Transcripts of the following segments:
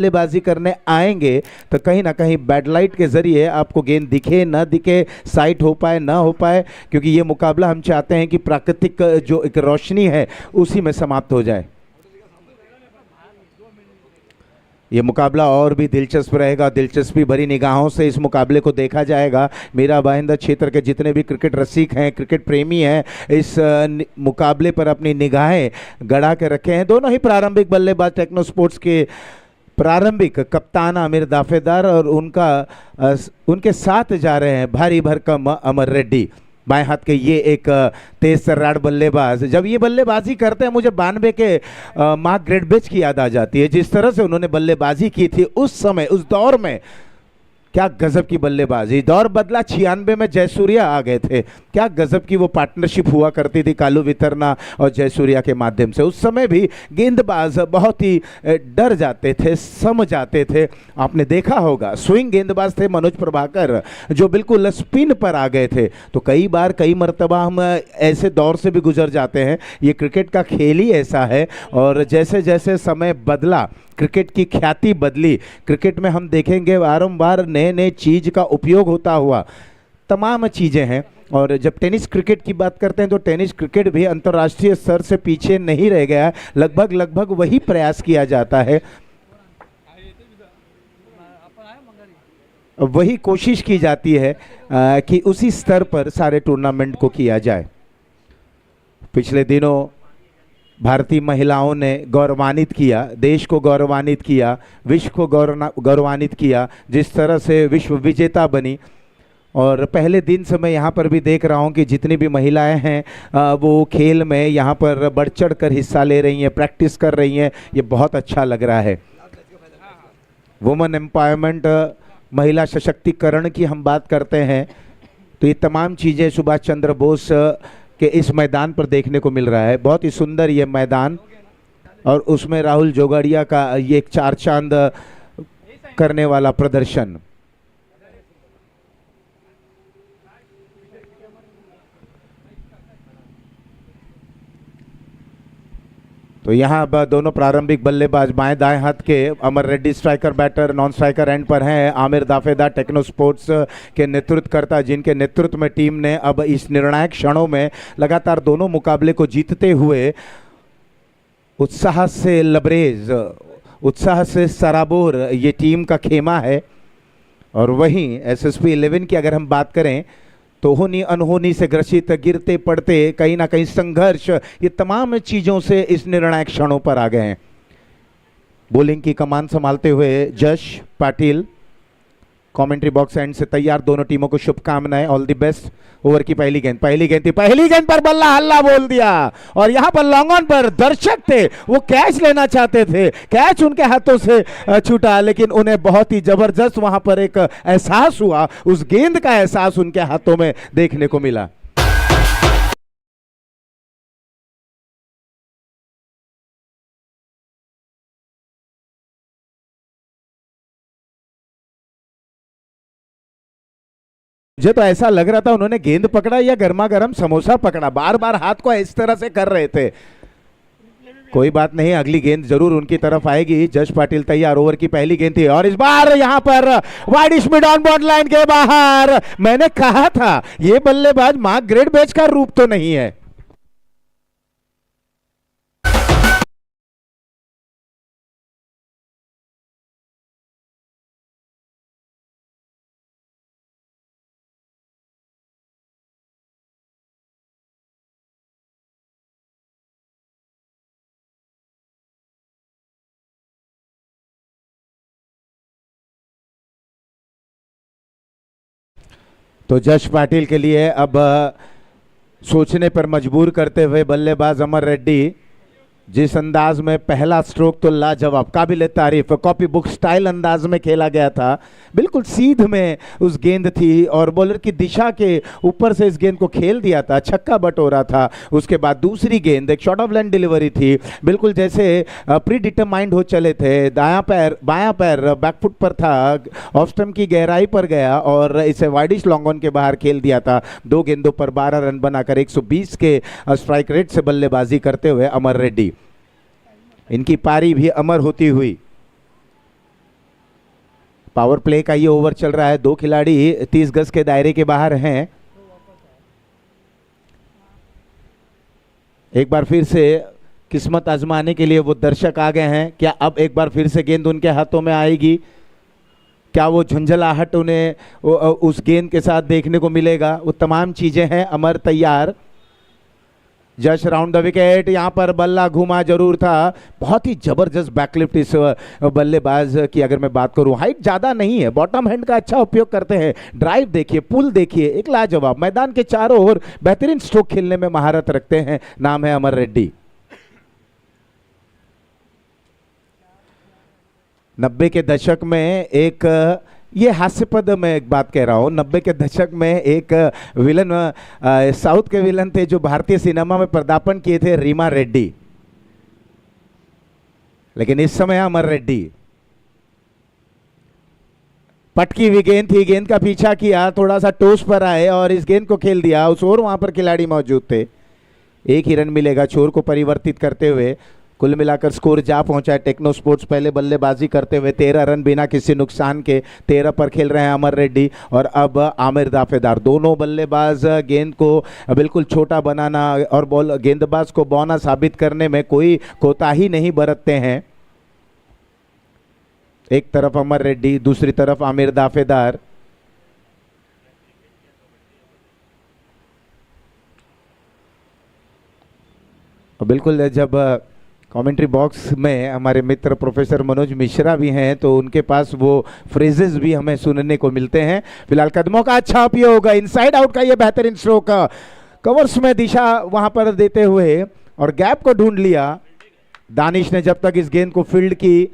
बल्लेबाजी करने आएंगे तो कहीं ना कहीं बैडलाइट के जरिए आपको गेंद दिखे ना दिखे, साइट हो पाए ना हो पाए, क्योंकि ये मुकाबला हम चाहते हैं कि प्राकृतिक जो एक रोशनी है उसी में समाप्त हो जाए। ये मुकाबला और भी दिलचस्प रहेगा, दिलचस्पी भरी निगाहों से इस मुकाबले को देखा जाएगा। मीरा भाईंदर क्षेत्र के जितने भी क्रिकेट रसिक हैं, क्रिकेट प्रेमी हैं, इस मुकाबले पर अपनी निगाहें गड़ा के रखे हैं। दोनों ही प्रारंभिक बल्लेबाज टेक्नो स्पोर्ट्स के प्रारंभिक कप्तान आमिर दाफेदार और उनके साथ जा रहे हैं भारी भरकम अमर रेड्डी। बाएं हाथ के ये एक तेज तर्रार बल्लेबाज, जब ये बल्लेबाजी करते हैं मुझे 92 के मार्क ग्रेडबेच की याद आ जाती है। जिस तरह से उन्होंने बल्लेबाजी की थी उस समय, उस दौर में, क्या गजब की बल्लेबाजी। दौर बदला, 96 में जयसूर्या आ गए थे। क्या गजब की वो पार्टनरशिप हुआ करती थी कालू वितरना और जयसूर्या के माध्यम से। उस समय भी गेंदबाज बहुत ही डर जाते थे, सम जाते थे। आपने देखा होगा स्विंग गेंदबाज थे मनोज प्रभाकर, जो बिल्कुल स्पिन पर आ गए थे। तो कई बार कई मर्तबा हम ऐसे दौर से भी गुजर जाते हैं। ये क्रिकेट का खेल ही ऐसा है। और जैसे जैसे समय बदला, क्रिकेट की ख्याति बदली। क्रिकेट में हम देखेंगे बारंबार नए नए चीज़ का उपयोग होता हुआ, तमाम चीज़ें हैं। और जब टेनिस क्रिकेट की बात करते हैं तो टेनिस क्रिकेट भी अंतर्राष्ट्रीय स्तर से पीछे नहीं रह गया है। लगभग वही प्रयास किया जाता है, वही कोशिश की जाती है कि उसी स्तर पर सारे टूर्नामेंट को किया जाए। पिछले दिनों भारतीय महिलाओं ने गौरवान्वित किया, देश को गौरवान्वित किया, विश्व को गौरवान्वित किया, जिस तरह से विश्व विजेता बनी। और पहले दिन से मैं यहाँ पर भी देख रहा हूँ कि जितनी भी महिलाएं हैं वो खेल में यहाँ पर बढ़ चढ़ कर हिस्सा ले रही हैं, प्रैक्टिस कर रही हैं। ये बहुत अच्छा लग रहा है। वुमेन एम्पावरमेंट, महिला सशक्तिकरण की हम बात करते हैं तो ये तमाम चीज़ें सुभाष चंद्र बोस के इस मैदान पर देखने को मिल रहा है। बहुत ही सुंदर ये मैदान, और उसमें राहुल जोगाड़िया का ये एक चार चांद करने वाला प्रदर्शन। तो यहाँ अब दोनों प्रारंभिक बल्लेबाज बाएं दाएं हाथ के Amar Reddy striker batter, non striker end पर हैं। आमिर दाफेदार टेक्नो स्पोर्ट्स के नेतृत्वकर्ता, जिनके नेतृत्व में टीम ने अब इस निर्णायक क्षणों में लगातार दोनों मुकाबले को जीतते हुए उत्साह से लबरेज, उत्साह से सराबोर ये टीम का खेमा है। और वहीं एसएसपी 11 की अगर हम बात करें तो होनी अनहोनी से ग्रसित, गिरते पड़ते, कहीं ना कहीं संघर्ष, ये तमाम चीज़ों से इस निर्णायक क्षणों पर आ गए हैं। बॉलिंग की कमान संभालते हुए जश पाटिल कमेंट्री बॉक्स एंड से तैयार। दोनों टीमों को शुभकामनाएं, ऑल द बेस्ट। ओवर की पहली गेंद थी, पहली गेंद पर बल्ला हल्ला बोल दिया। और यहां पर लॉन्ग ऑन पर दर्शक थे, वो कैच लेना चाहते थे, कैच उनके हाथों से छूटा, लेकिन उन्हें बहुत ही जबरदस्त वहां पर एक एहसास हुआ, उस गेंद का एहसास उनके हाथों में देखने को मिला। मुझे तो ऐसा लग रहा था उन्होंने गेंद पकड़ा या गर्मा गर्म समोसा पकड़ा, बार बार हाथ को इस तरह से कर रहे थे। कोई बात नहीं, अगली गेंद जरूर उनकी तरफ आएगी। जश पाटिल तैयार, ओवर की पहली गेंद थी और इस बार यहां पर wide mid on border line के बाहर। मैंने कहा था ये बल्लेबाज मार्क ग्रेडबेच का रूप तो नहीं है। तो जश पाटिल के लिए अब सोचने पर मजबूर करते हुए बल्लेबाज अमर रेड्डी, जिस अंदाज में पहला स्ट्रोक तो लाजवाब, काबिल तारीफ, कॉपी बुक स्टाइल अंदाज में खेला गया था, बिल्कुल सीध में उस गेंद थी और बॉलर की दिशा के ऊपर से इस गेंद को खेल दिया था, छक्का बटोरा था। उसके बाद दूसरी गेंद एक शॉर्ट ऑफ लाइन डिलीवरी थी, बिल्कुल जैसे प्री डिटरमाइंड हो चले थे। दायां पैर बायां पैर बैकफुट पर था, ऑफ स्टंप की गहराई पर गया और इसे वाइडिश लॉन्ग ऑन के बाहर खेल दिया था। 2 गेंदों पर 12 रन बनाकर 120 के स्ट्राइक रेट से बल्लेबाजी करते हुए अमर रेड्डी, इनकी पारी भी अमर होती हुई पावर प्ले का ये ओवर चल रहा है, दो खिलाड़ी 30 गज के दायरे के बाहर हैं। एक बार फिर से किस्मत आजमाने के लिए वो दर्शक आ गए हैं। क्या अब एक बार फिर से गेंद उनके हाथों में आएगी? क्या वो झुंझलाहट उन्हें उस गेंद के साथ देखने को मिलेगा? वो तमाम चीजें हैं। अमर तैयार, जस्ट राउंड द विकेट। यहाँ पर बल्ला घुमा जरूर था। बहुत ही जबरदस्त बैकलिफ्ट इस बल्लेबाज की अगर मैं बात करूं, हाइट ज्यादा नहीं है, बॉटम हैंड का अच्छा उपयोग करते हैं। ड्राइव देखिए, पुल देखिए, एक लाजवाब। मैदान के चारों ओर बेहतरीन स्ट्रोक खेलने में महारत रखते हैं। नाम है अमर रेड्डी। 90 के दशक में एक, ये हास्यपद में एक बात कह रहा हूँ, 90 के दशक में एक विलन, साउथ के विलन थे जो भारतीय सिनेमा में पदार्पण किए थे, रीमा रेड्डी। लेकिन इस समय अमर रेड्डी। पटकी हुई गेंद थी, गेंद का पीछा किया, थोड़ा सा टोस पर आए और इस गेंद को खेल दिया। उस ओर वहां पर खिलाड़ी मौजूद थे। एक ही रन मिलेगा छोर को परिवर्तित करते हुए। कुल मिलाकर स्कोर जा पहुंचा है। टेक्नो स्पोर्ट्स पहले बल्लेबाजी करते हुए 13 रन बिना किसी नुकसान के 13 पर खेल रहे हैं अमर रेड्डी और अब आमिर दाफेदार। दोनों बल्लेबाज गेंद को बिल्कुल छोटा बनाना और बॉल गेंदबाज को बौना साबित करने में कोई कोताही नहीं बरतते हैं। एक तरफ अमर रेड्डी, दूसरी तरफ आमिर दाफेदार। बिल्कुल, जब कमेंट्री बॉक्स में हमारे मित्र प्रोफेसर मनोज मिश्रा भी हैं तो उनके पास वो फ्रेजेस भी हमें सुनने को मिलते हैं। फिलहाल कदमों का अच्छा उपयोग, इनसाइड आउट का ये बेहतरीन स्ट्रोक, कवर्स में दिशा वहां पर देते हुए और गैप को ढूंढ लिया। दानिश ने जब तक इस गेंद को फील्ड की,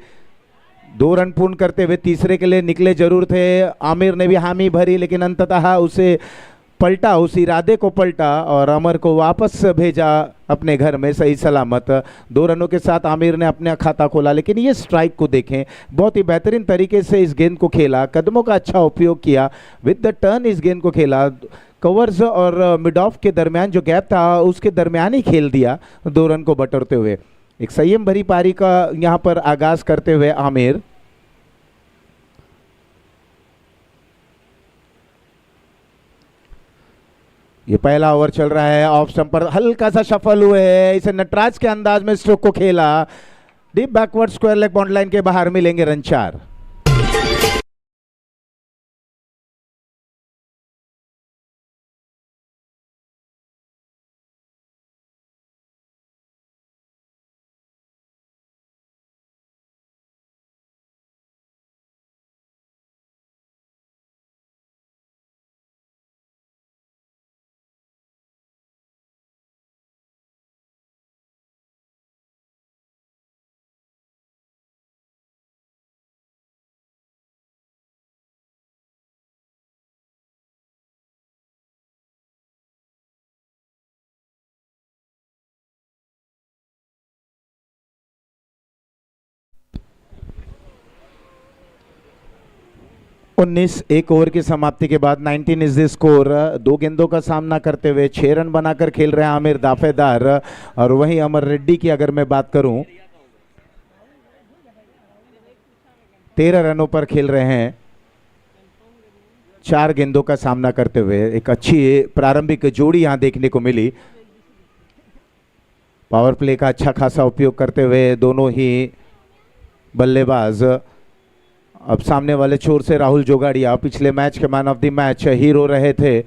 2 रन पूर्ण करते हुए तीसरे के लिए निकले जरूर थे। आमिर ने भी हामी भरी लेकिन अंततः उसे पलटा, उस इरादे को पलटा और अमर को वापस भेजा अपने घर में सही सलामत। 2 रनों के साथ आमिर ने अपना खाता खोला। लेकिन ये स्ट्राइक को देखें, बहुत ही बेहतरीन तरीके से इस गेंद को खेला, कदमों का अच्छा उपयोग किया, विद द टर्न इस गेंद को खेला। कवर्स और मिड ऑफ के दरमियान जो गैप था उसके दरमियान ही खेल दिया 2 रन को बटोरते हुए। एक संयम भरी पारी का यहाँ पर आगाज करते हुए आमिर। ये पहला ओवर चल रहा है, ऑफ स्टंप पर हल्का सा शफल हुए, इसे नटराज के अंदाज में स्ट्रोक को खेला। Deep backward square leg bound line के बाहर मिलेंगे रन 4। उन्नीस, एक ओवर की समाप्ति के बाद 19 इज द स्कोर। 2 गेंदों का सामना करते हुए 6 रन बनाकर खेल रहे हैं आमिर दाफेदार। और वहीं अमर रेड्डी की अगर मैं बात करूं, 13 रनों पर खेल रहे हैं 4 गेंदों का सामना करते हुए। एक अच्छी प्रारंभिक जोड़ी यहां देखने को मिली। पावर प्ले का अच्छा खासा उपयोग करते हुए दोनों ही बल्लेबाज। अब सामने वाले छोर से राहुल जोगाड़िया, पिछले मैच के man of the match hero रहे थे।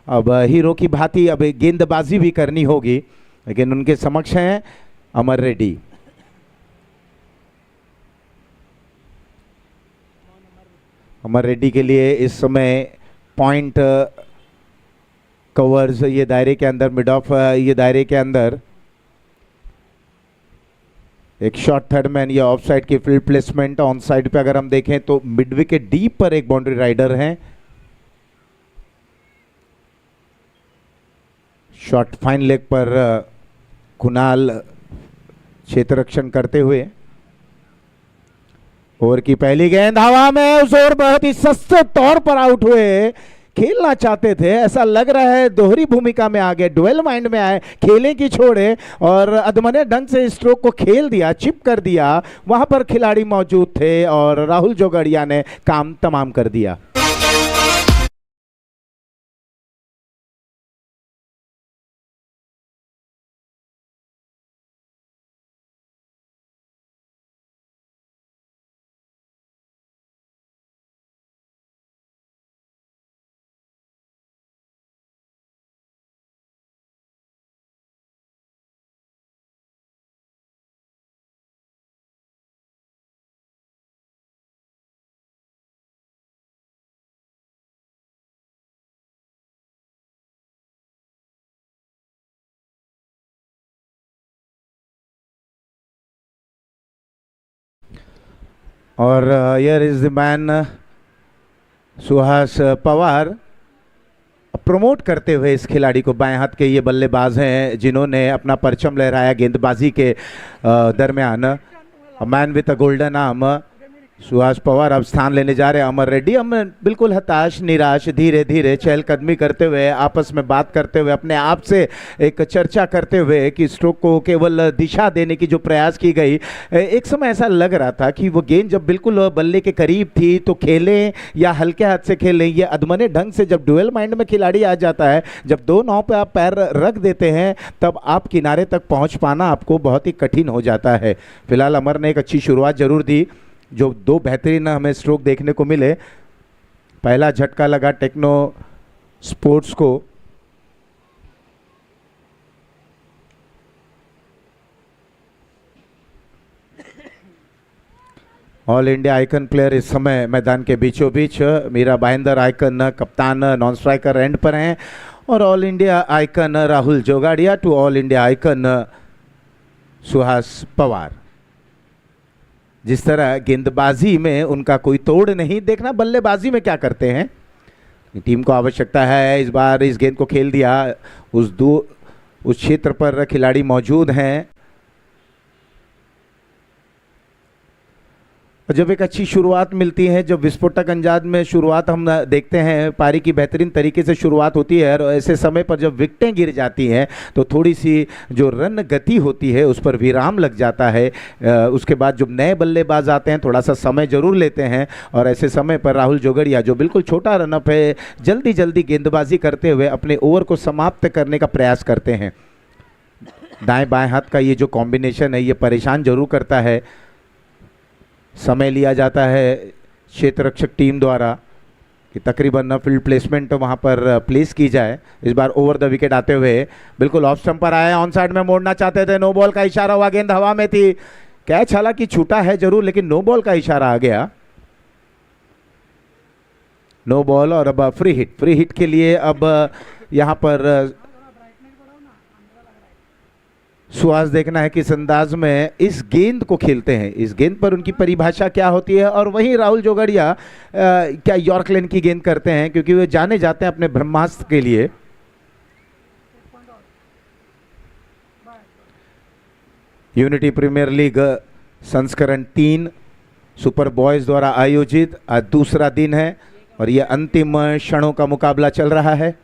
अब हीरो की भांति अब गेंदबाजी भी करनी होगी, लेकिन उनके समक्ष हैं अमर रेड्डी। अमर रेड्डी के लिए इस समय पॉइंट कवर्स ये दायरे के अंदर, मिड ऑफ ये दायरे के अंदर एक शॉट थर्ड मैन या ऑफ साइड की फील्ड प्लेसमेंट। ऑन साइड पे अगर हम देखें तो मिड विकेट डीप पर एक बाउंड्री राइडर हैं। शॉट फाइन लेग पर कुणाल क्षेत्र रक्षण करते हुए। ओवर की पहली गेंद हवा में, उस ओवर बहुत ही सस्ते तौर पर आउट हुए। खेलना चाहते थे, ऐसा लग रहा है दोहरी भूमिका में आ गए, डुएल माइंड में आए, खेलें की छोड़े और अदमने ढंग से स्ट्रोक को खेल दिया, चिप कर दिया। वहां पर खिलाड़ी मौजूद थे और राहुल जोगड़िया ने काम तमाम कर दिया। और here is the man Suhas Pawar, promote करते हुए इस खिलाड़ी को। बाएं हाथ के ये बल्लेबाज हैं जिन्होंने अपना परचम लहराया गेंदबाजी के दरमियान। Man with a golden arm Suhas Pawar अब स्थान लेने जा रहे हैं अमर रेड्डी। अमर बिल्कुल हताश निराश, धीरे धीरे चहलकदमी करते हुए, आपस में बात करते हुए, अपने आप से एक चर्चा करते हुए कि स्ट्रोक को केवल दिशा देने की जो प्रयास की गई। एक समय ऐसा लग रहा था कि वो गेंद जब बिल्कुल बल्ले के करीब थी तो खेलें या हल्के हाथ से खेलें। ये अदमने ढंग से जब डुएल माइंड में खिलाड़ी आ जाता है, जब दो नाव पे आप पैर रख देते हैं, तब आप किनारे तक पहुँच पाना आपको बहुत ही कठिन हो जाता है। फिलहाल अमर ने एक अच्छी शुरुआत जरूर दी, जो दो बेहतरीन हमें स्ट्रोक देखने को मिले। पहला झटका लगा टेक्नो स्पोर्ट्स को। ऑल इंडिया आइकन प्लेयर इस समय मैदान के बीचों बीच मीरा भाईंदर आइकन कप्तान नॉन स्ट्राइकर एंड पर हैं, और all India icon Rahul Jogadia to all India icon Suhas Pawar. जिस तरह गेंदबाजी में उनका कोई तोड़ नहीं, देखना बल्लेबाजी में क्या करते हैं। टीम को आवश्यकता है इस बार इस गेंद को खेल दिया, उस क्षेत्र पर खिलाड़ी मौजूद हैं। जब एक अच्छी शुरुआत मिलती है, जब विस्फोटक अंदाज में शुरुआत हम देखते हैं, पारी की बेहतरीन तरीके से शुरुआत होती है, और ऐसे समय पर जब विकेटें गिर जाती हैं तो थोड़ी सी जो रन गति होती है उस पर विराम लग जाता है। उसके बाद जब नए बल्लेबाज आते हैं थोड़ा सा समय जरूर लेते हैं, और ऐसे समय पर राहुल जोगड़िया जो बिल्कुल छोटा रनअप है, जल्दी जल्दी गेंदबाजी करते हुए अपने ओवर को समाप्त करने का प्रयास करते हैं। दाएँ बाएँ हाथ का ये जो कॉम्बिनेशन है ये परेशान जरूर करता है। समय लिया जाता है क्षेत्र रक्षक टीम द्वारा कि तकरीबन फील्ड प्लेसमेंट वहां पर प्लेस की जाए। इस बार ओवर द विकेट आते हुए बिल्कुल ऑफ स्टंप पर आए, ऑन साइड में मोड़ना चाहते थे, नो बॉल का इशारा हुआ, गेंद हवा में थी, कैच हालांकि छूटा है जरूर लेकिन नो बॉल का इशारा आ गया, नो बॉल। और अब फ्री हिट के लिए अब यहां पर सुहास देखना है किस अंदाज में इस गेंद को खेलते हैं, इस गेंद पर उनकी परिभाषा क्या होती है। और वहीं राहुल जोगड़िया क्या यॉर्कलैंड की गेंद करते हैं, क्योंकि वे जाने जाते हैं अपने ब्रह्मास्त्र के लिए। यूनिटी प्रीमियर लीग संस्करण 3 सुपर बॉयज द्वारा आयोजित आज दूसरा दिन है और यह अंतिम क्षणों का मुकाबला चल रहा है।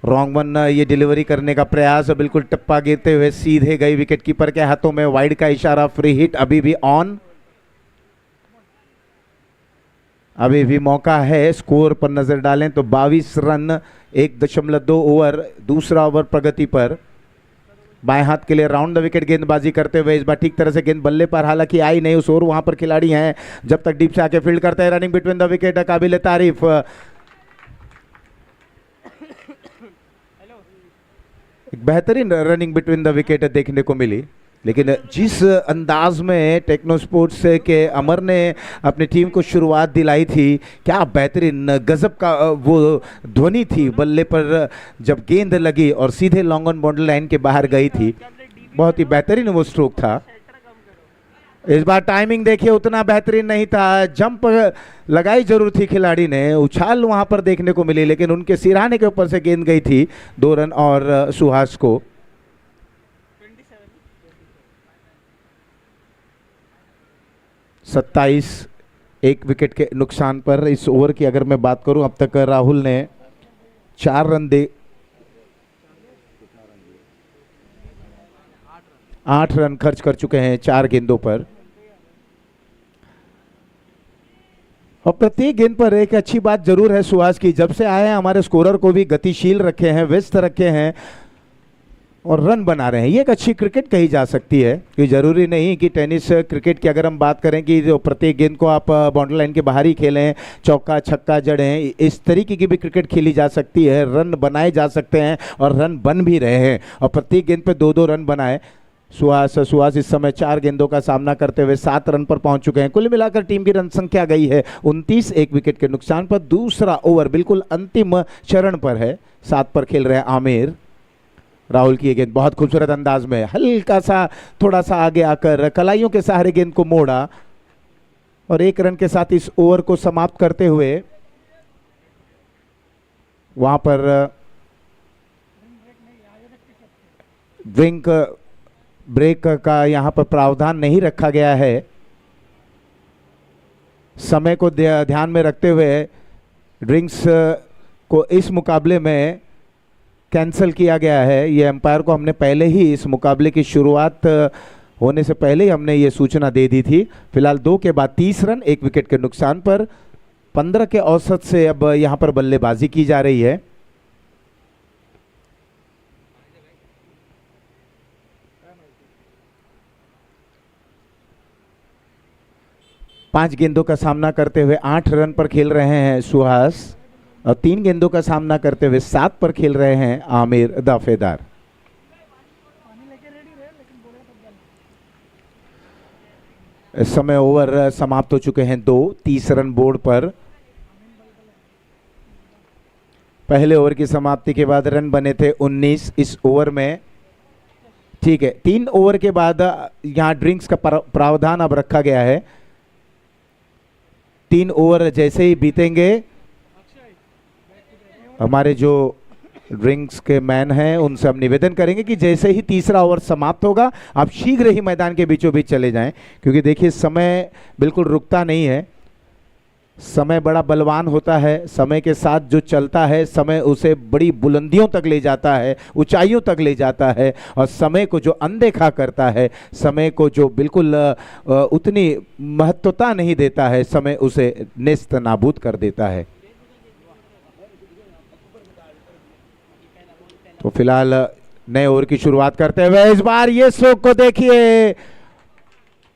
रॉन्ग वन ये डिलीवरी करने का प्रयास, बिल्कुल टप्पा गिरते हुए सीधे गई विकेट कीपर के हाथों में, वाइड का इशारा, फ्री हिट अभी भी ऑन, अभी भी मौका है। स्कोर पर नजर डालें तो 22 रन 1.2 ओवर, दूसरा ओवर प्रगति पर। बाएं हाथ के लिए राउंड द विकेट गेंदबाजी करते हुए इस बार ठीक तरह से गेंद बल्ले पर हालांकि आई नहीं, उस ओर वहां पर खिलाड़ी हैं जब तक डीप से आके फील्ड करते हैं। रनिंग बिटवीन द विकेट काबिल तारीफ, एक बेहतरीन रनिंग बिटवीन द विकेट देखने को मिली। लेकिन जिस अंदाज में टेक्नो स्पोर्ट्स के अमर ने अपनी टीम को शुरुआत दिलाई थी, क्या बेहतरीन गजब का वो ध्वनि थी बल्ले पर जब गेंद लगी और सीधे लॉन्ग ऑन बाउंड्री लाइन के बाहर गई थी, बहुत ही बेहतरीन वो स्ट्रोक था। इस बार टाइमिंग देखिए उतना बेहतरीन नहीं था, जंप लगाई जरूर थी खिलाड़ी ने, उछाल वहां पर देखने को मिली लेकिन उनके सिरहाने के ऊपर से गेंद गई थी 2 रन और सुहास को। 27 एक विकेट के नुकसान पर। इस ओवर की अगर मैं बात करूं, अब तक राहुल ने 4 रन दे 8 रन खर्च कर चुके हैं 4 गेंदों पर। और प्रत्येक गेंद पर एक अच्छी बात जरूर है सुहास की, जब से आए हैं हमारे स्कोरर को भी गतिशील रखे हैं, व्यस्त रखे हैं और रन बना रहे हैं। ये एक अच्छी क्रिकेट कही जा सकती है कि जरूरी नहीं कि टेनिस क्रिकेट की अगर हम बात करें कि जो प्रत्येक गेंद को आप बाउंड्री लाइन के बाहर ही खेलें, चौका छक्का जड़ें, इस तरीके की भी क्रिकेट खेली जा सकती है, रन बनाए जा सकते हैं और रन बन भी रहे हैं और प्रत्येक गेंद पे 2-2 रन बनाए। सुहास इस समय 4 गेंदों का सामना करते हुए 7 रन पर पहुंच चुके हैं। कुल मिलाकर टीम की रन संख्या गई है 29, एक विकेट के नुकसान पर। दूसरा ओवर बिल्कुल अंतिम चरण पर है, 7 पर खेल रहे हैं आमिर। राहुल की ये गेंद बहुत खूबसूरत अंदाज में हल्का सा थोड़ा सा आगे आकर कलाइयों के सहारे गेंद को मोड़ा और 1 रन के साथ इस ओवर को समाप्त करते हुए वहां पर ड्रिंक ब्रेक का यहां पर प्रावधान नहीं रखा गया है। समय को ध्यान में रखते हुए ड्रिंक्स को इस मुकाबले में कैंसिल किया गया है। ये एम्पायर को हमने पहले ही इस मुकाबले की शुरुआत होने से पहले ही हमने ये सूचना दे दी थी। फिलहाल 2 के बाद 30 रन, 1 विकेट के नुकसान पर। 15 के औसत से अब यहां पर बल्लेबाजी की जा रही है। पांच गेंदों का सामना करते हुए 8 रन पर खेल रहे हैं सुहास और 3 गेंदों का सामना करते हुए 7 पर खेल रहे हैं आमिर दाफेदार। इस समय ओवर समाप्त हो चुके हैं 2, 30 रन बोर्ड पर। पहले ओवर की समाप्ति के बाद रन बने थे 19 इस ओवर में। ठीक है, 3 ओवर के बाद यहां ड्रिंक्स का प्रावधान अब रखा गया है। 3 ओवर जैसे ही बीतेंगे, हमारे जो ड्रिंक्स के मैन हैं उनसे हम निवेदन करेंगे कि जैसे ही तीसरा ओवर समाप्त होगा आप शीघ्र ही मैदान के बीचों बीच चले जाएं, क्योंकि देखिए समय बिल्कुल रुकता नहीं है। समय बड़ा बलवान होता है, समय के साथ जो चलता है समय उसे बड़ी बुलंदियों तक ले जाता है, ऊंचाइयों तक ले जाता है। और समय को जो अनदेखा करता है, समय को जो बिल्कुल उतनी महत्वता नहीं देता है, समय उसे नेस्त नाबूद कर देता है। तो फिलहाल नए ओवर की शुरुआत करते हुए इस बार ये स्ट्रोक को देखिए,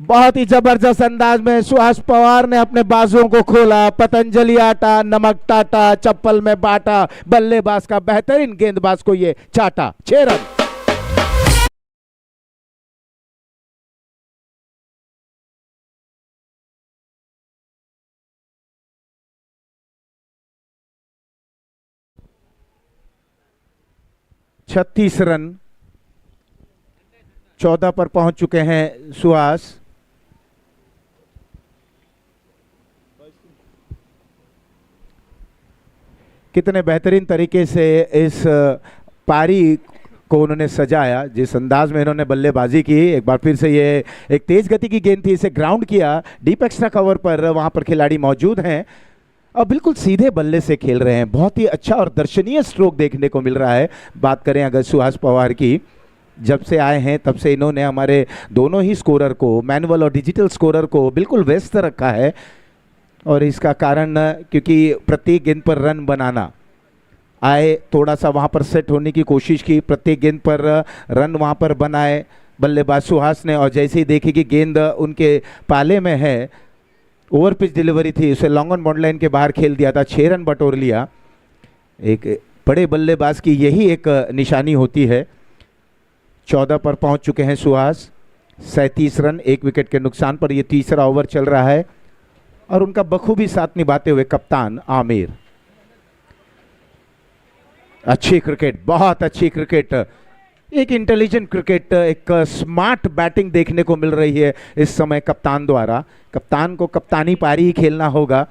बहुत ही जबरदस्त अंदाज में सुहास पवार ने अपने बाजुओं को खोला। पतंजलि आटा नमक टाटा, चप्पल में बाटा, बल्लेबाज का बेहतरीन गेंदबाज को ये चाटा। 6 रन। छत्तीस रन 14 पर पहुंच चुके हैं सुहास। कितने बेहतरीन तरीके से इस पारी को उन्होंने सजाया, जिस अंदाज में इन्होंने बल्लेबाजी की। एक बार फिर से ये एक तेज गति की गेंद थी, इसे ग्राउंड किया डीप एक्स्ट्रा कवर पर। वहां पर खिलाड़ी मौजूद हैं और बिल्कुल सीधे बल्ले से खेल रहे हैं। बहुत ही अच्छा और दर्शनीय स्ट्रोक देखने को मिल रहा है। बात करें अगर सुहास पवार की, जब से आए हैं तब से इन्होंने हमारे दोनों ही स्कोरर को, मैनुअल और डिजिटल स्कोरर को बिल्कुल व्यस्त रखा है। और इसका कारण क्योंकि प्रत्येक गेंद पर रन बनाना आए, थोड़ा सा वहाँ पर सेट होने की कोशिश की, प्रत्येक गेंद पर रन वहाँ पर बनाए बल्लेबाज सुहास ने। और जैसे ही देखे कि गेंद उनके पाले में है, ओवर पिच डिलीवरी थी, उसे लॉन्ग ऑन बाउंड्री लाइन के बाहर खेल दिया था, 6 रन बटोर लिया। एक बड़े बल्लेबाज की यही एक निशानी होती है। 14 पर पहुंच चुके हैं सुहास, 37 रन, 1 विकेट के नुकसान पर। ये तीसरा ओवर चल रहा है और उनका बखूबी साथ निभाते हुए कप्तान आमिर। अच्छी क्रिकेट, बहुत अच्छी क्रिकेट, एक इंटेलिजेंट क्रिकेट, एक स्मार्ट बैटिंग देखने को मिल रही है इस समय कप्तान द्वारा। कप्तान को कप्तानी पारी ही खेलना होगा।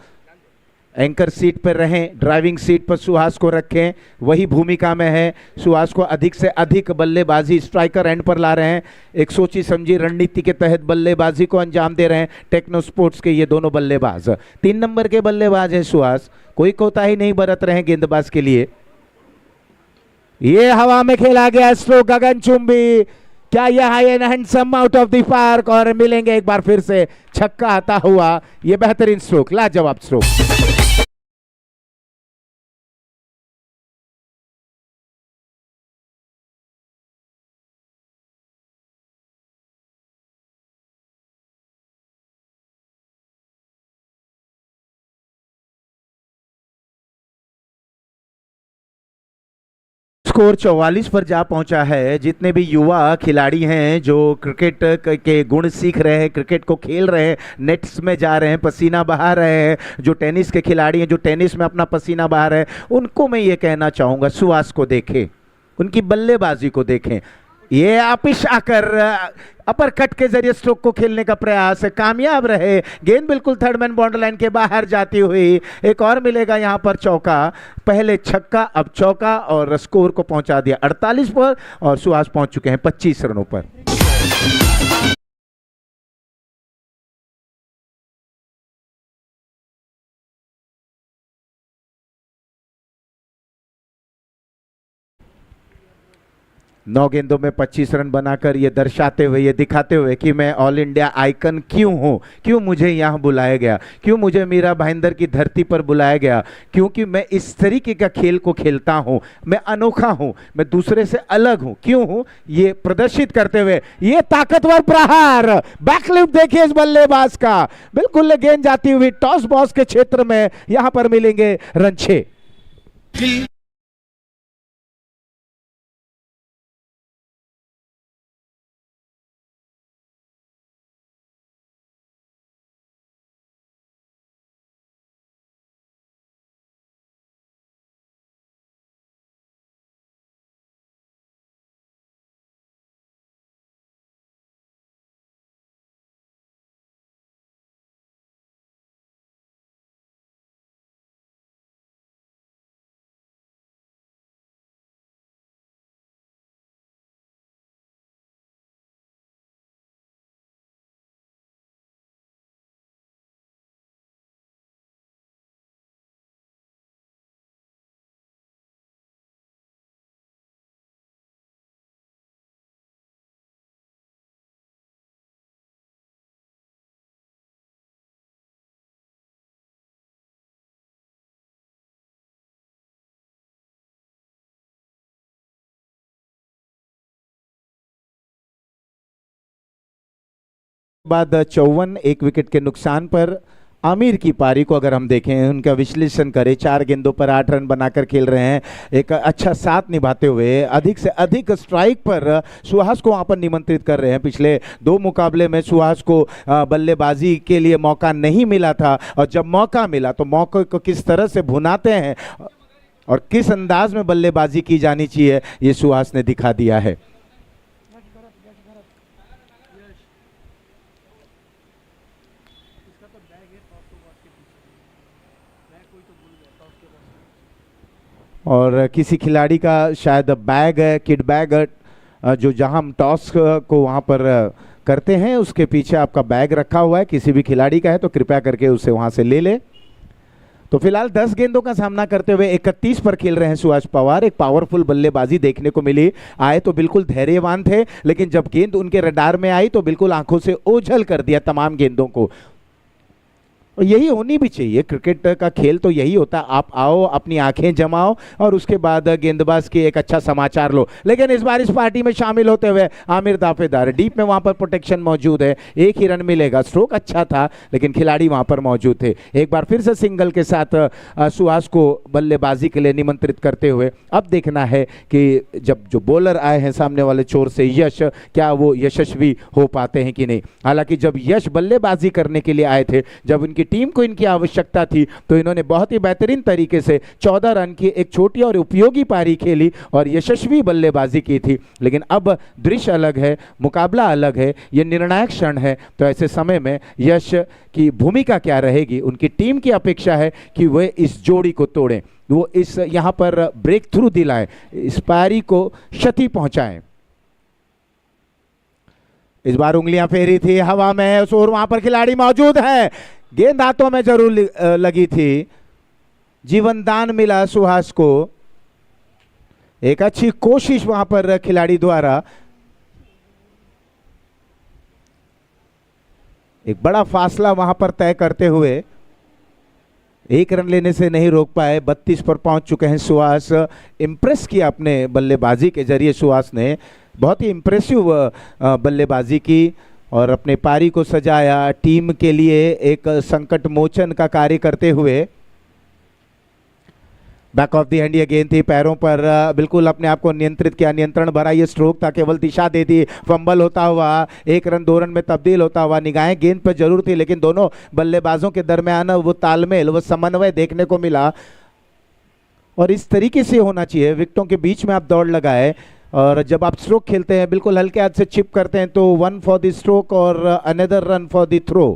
एंकर सीट पर रहें, ड्राइविंग सीट पर सुहास को रखें, वही भूमिका में है। सुहास को अधिक से अधिक बल्लेबाजी स्ट्राइकर एंड पर ला रहे हैं, एक सोची समझी रणनीति के तहत बल्लेबाजी को अंजाम दे रहे हैं टेक्नो स्पोर्ट्स के ये दोनों बल्लेबाज। 3 नंबर के बल्लेबाज हैं सुहास, कोई कोताही नहीं बरत रहे हैं गेंदबाज के लिए। ये हवा में खेला गया स्ट्रोक गगनचुंबी, क्या यह an handsome out of the park, और मिलेंगे एक बार फिर से छक्का आता हुआ। ये बेहतरीन स्ट्रोक, लाजवाब स्ट्रोक। स्कोर 44 पर जा पहुंचा है। जितने भी युवा खिलाड़ी हैं जो क्रिकेट के गुण सीख रहे हैं, क्रिकेट को खेल रहे हैं, नेट्स में जा रहे हैं, पसीना बहा रहे हैं, जो टेनिस के खिलाड़ी हैं जो टेनिस में अपना पसीना बहा रहे हैं, उनको मैं ये कहना चाहूँगा सुहास को देखें, उनकी बल्लेबाजी को देखें। ये आपिश आकर अपर कट के जरिए स्ट्रोक को खेलने का प्रयास, कामयाब रहे। गेंद बिल्कुल थर्ड मैन बाउंड्री लाइन के बाहर जाती हुई। एक और मिलेगा यहां पर चौका, पहले छक्का अब चौका, और स्कोर को पहुंचा दिया 48 पर, और सुहास पहुंच चुके हैं 25 रनों पर। नौ गेंदों में 25 रन बनाकर ये दर्शाते हुए, ये दिखाते हुए कि मैं ऑल इंडिया आइकन क्यों हूँ, क्यों मुझे यहाँ बुलाया गया, क्यों मुझे मीरा भाईंदर की धरती पर बुलाया गया, क्योंकि मैं इस तरीके का खेल को खेलता हूँ, मैं अनोखा हूँ, मैं दूसरे से अलग हूँ, क्यों हूँ, ये प्रदर्शित करते हुए ये ताकतवर प्रहार, बैकलिफ्ट देखिए इस बल्लेबाज का, बिल्कुल गेंद जाती हुई टॉस बॉक्स के क्षेत्र में, यहाँ पर मिलेंगे रन 6। बाद 54, एक विकेट के नुकसान पर आमिर की पारी को अगर हम देखें, उनका विश्लेषण करें, 4 गेंदों पर 8 रन बनाकर खेल रहे हैं, एक अच्छा साथ निभाते हुए अधिक से अधिक स्ट्राइक पर सुहास को वहाँ पर निमंत्रित कर रहे हैं। पिछले 2 मुकाबले में सुहास को बल्लेबाजी के लिए मौका नहीं मिला था, और जब मौका मिला तो मौके को किस तरह से भुनाते हैं और किस अंदाज में बल्लेबाजी की जानी चाहिए, ये सुहास ने दिखा दिया है। और किसी खिलाड़ी का शायद बैग है, किड बैग, जो जहां हम टॉस को वहां पर करते हैं उसके पीछे आपका बैग रखा हुआ है, किसी भी खिलाड़ी का है तो कृपया करके उसे वहां से ले ले। तो फिलहाल 10 गेंदों का सामना करते हुए 31 पर खेल रहे हैं सुहास पवार। एक पावरफुल बल्लेबाजी देखने को मिली, आए तो बिल्कुल धैर्यवान थे, लेकिन जब गेंद उनके रडार में आई तो बिल्कुल आंखों से ओझल कर दिया तमाम गेंदों को। और यही होनी भी चाहिए, क्रिकेट का खेल तो यही होता है, आप आओ, अपनी आंखें जमाओ और उसके बाद गेंदबाज की एक अच्छा समाचार लो। लेकिन इस बार इस पार्टी में शामिल होते हुए आमिर दाफेदार, डीप में वहां पर प्रोटेक्शन मौजूद है, एक ही रन मिलेगा। स्ट्रोक अच्छा था लेकिन खिलाड़ी वहां पर मौजूद थे। एक बार फिर से सिंगल के साथ सुहास को बल्लेबाजी के लिए निमंत्रित करते हुए अब देखना है कि जब जो बॉलर आए हैं सामने वाले छोर से यश, क्या वो यशस्वी हो पाते हैं कि नहीं। हालांकि जब यश बल्लेबाजी करने के लिए आए थे, जब उनकी इनकी टीम को इनकी आवश्यकता थी, तो इन्होंने बहुत ही बेहतरीन तरीके से 14 रन की एक छोटी और उपयोगी पारी खेली और यशस्वी बल्लेबाजी की थी। लेकिन अब दृश्य अलग है, मुकाबला अलग है, ये निर्णायक क्षण है। तो ऐसे समय में यश की भूमिका क्या रहेगी? उनकी टीम की अपेक्षा है कि वे इस जोड़ी को तोड़ें, वो इस यहाँ पर ब्रेक थ्रू दिलाएं, इस पारी को क्षति पहुंचाएं। इस बार उंगलियां फेरी थी हवा में और वहां पर खिलाड़ी मौजूद है, गेंद हाथों में जरूर लगी थी, जीवन दान मिला सुहास को। एक अच्छी कोशिश वहां पर खिलाड़ी द्वारा, एक बड़ा फासला वहां पर तय करते हुए एक रन लेने से नहीं रोक पाए। 32 पर पहुंच चुके हैं सुहास। इम्प्रेस किया अपने बल्लेबाजी के जरिए सुहास ने, बहुत ही इम्प्रेसिव बल्लेबाजी की और अपने पारी को सजाया, टीम के लिए एक संकट मोचन का कार्य करते हुए। बैक ऑफ दी हैंड ये गेंद थी, पैरों पर बिल्कुल अपने आप को नियंत्रित किया, नियंत्रण भरा ये स्ट्रोक था, केवल दिशा दे दी। फंबल होता हुआ 1 रन 2 रन में तब्दील होता हुआ, निगाहें गेंद पर जरूर थी, लेकिन दोनों बल्लेबाजों के दरमियान वो तालमेल, वो समन्वय देखने को मिला। और इस तरीके से होना चाहिए, विकेटों के बीच में आप दौड़ लगाए और जब आप स्ट्रोक खेलते हैं बिल्कुल हल्के हाथ से चिप करते हैं तो 1 फॉर द स्ट्रोक और another run for the throw.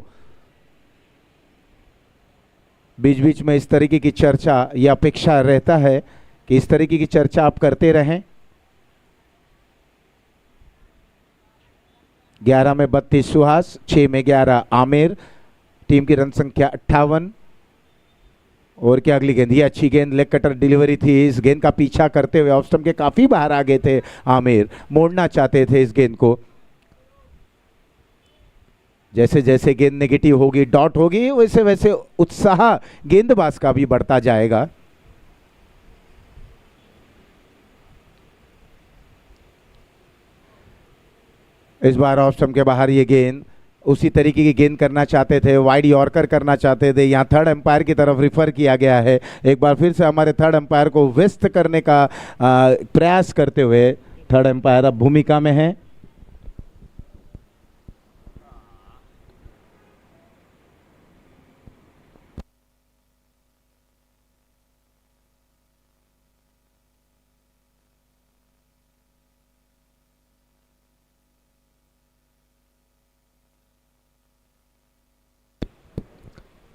बीच बीच में इस तरीके की चर्चा या अपेक्षा रहता है कि इस तरीके की चर्चा आप करते रहें। 11 में 32 सुहास, 6 में 11 आमिर, टीम की रन संख्या 58। और क्या अगली गेंद, ये अच्छी गेंद, लेग कटर डिलीवरी थी। इस गेंद का पीछा करते हुए ऑफ स्टंप के काफी बाहर आ गए थे आमिर, मोड़ना चाहते थे इस गेंद को। जैसे जैसे गेंद नेगेटिव होगी, डॉट होगी, वैसे वैसे उत्साह गेंदबाज का भी बढ़ता जाएगा। इस बार ऑफ स्टंप के बाहर ये गेंद, उसी तरीके की गेंद करना चाहते थे, वाइड यॉर्कर करना चाहते थे, यहाँ थर्ड एम्पायर की तरफ रिफर किया गया है। एक बार फिर से हमारे थर्ड एम्पायर को व्यस्त करने का प्रयास करते हुए थर्ड एम्पायर अब भूमिका में है।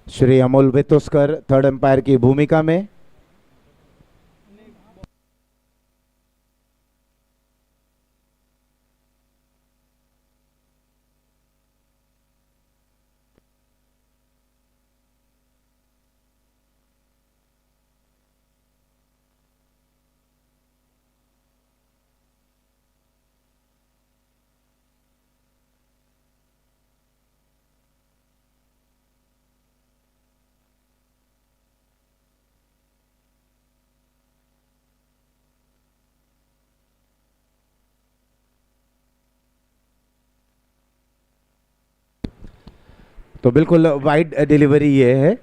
श्री अमोल वेतोस्कर थर्ड एम्पायर की भूमिका में। तो बिल्कुल वाइड डिलीवरी ये है,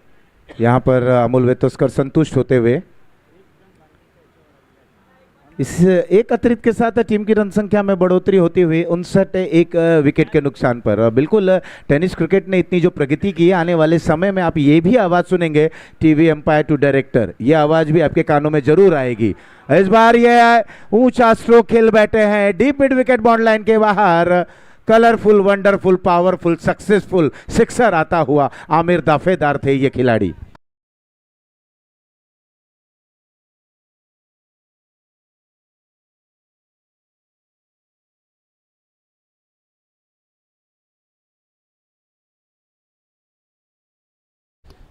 यहाँ पर अमोल वेतोस्कर संतुष्ट होते हुए। इस एक अतिरिक्त के साथ टीम की रन संख्या में बढ़ोतरी होती हुई 59 एक विकेट के नुकसान पर। बिल्कुल टेनिस क्रिकेट ने इतनी जो प्रगति की है, आने वाले समय में आप ये भी आवाज़ सुनेंगे टीवी एम्पायर टू डायरेक्टर, ये आवाज़ भी आपके कानों में जरूर आएगी। इस बार ये ऊंचा स्ट्रोक खेल बैठे हैं deep mid wicket bond line के बाहर, colourful, wonderful, powerful, successful sixer आता हुआ आमिर दाफेदार थे ये खिलाड़ी।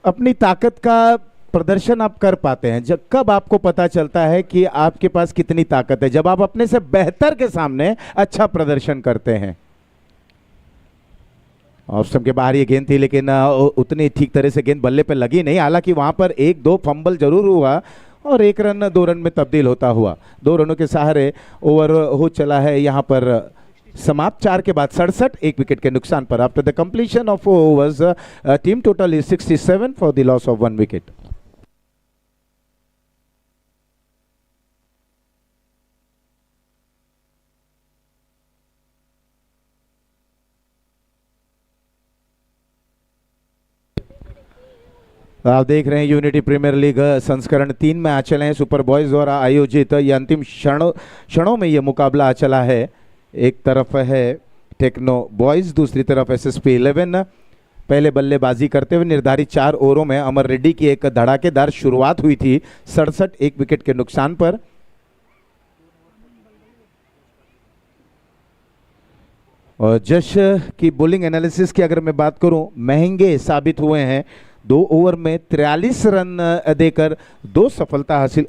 अपनी ताकत का प्रदर्शन आप कर पाते हैं जब, कब आपको पता चलता है कि आपके पास कितनी ताकत है? जब आप अपने से बेहतर के सामने अच्छा प्रदर्शन करते हैं। ऑफ स्टंप के बाहर ये गेंद थी, लेकिन उतनी ठीक तरह से गेंद बल्ले पे लगी नहीं। हालांकि वहां पर 1-2 फंबल जरूर हुआ और 1 रन 2 रन में तब्दील होता हुआ 2 रनों के सहारे ओवर हो चला है यहाँ पर समाप्त। 4 के बाद 67 एक विकेट के नुकसान पर। After the completion of 4 overs team total is 67 for the loss of 1 wicket. आप देख रहे हैं यूनिटी प्रीमियर लीग संस्करण 3 में आ चले हैं। सुपर बॉयज द्वारा आयोजित ये अंतिम क्षणों में ये मुकाबला आ चला है। एक तरफ है टेक्नो बॉयज, दूसरी तरफ एसएसपी 11। पहले बल्लेबाजी करते हुए निर्धारित 4 ओवरों में अमर रेड्डी की एक धड़ाकेदार शुरुआत हुई थी 67 एक विकेट के नुकसान पर। और जश की बॉलिंग एनालिसिस की अगर मैं बात करूं, महंगे साबित हुए हैं। 2 ओवर में 43 रन देकर 2 सफलता हासिल,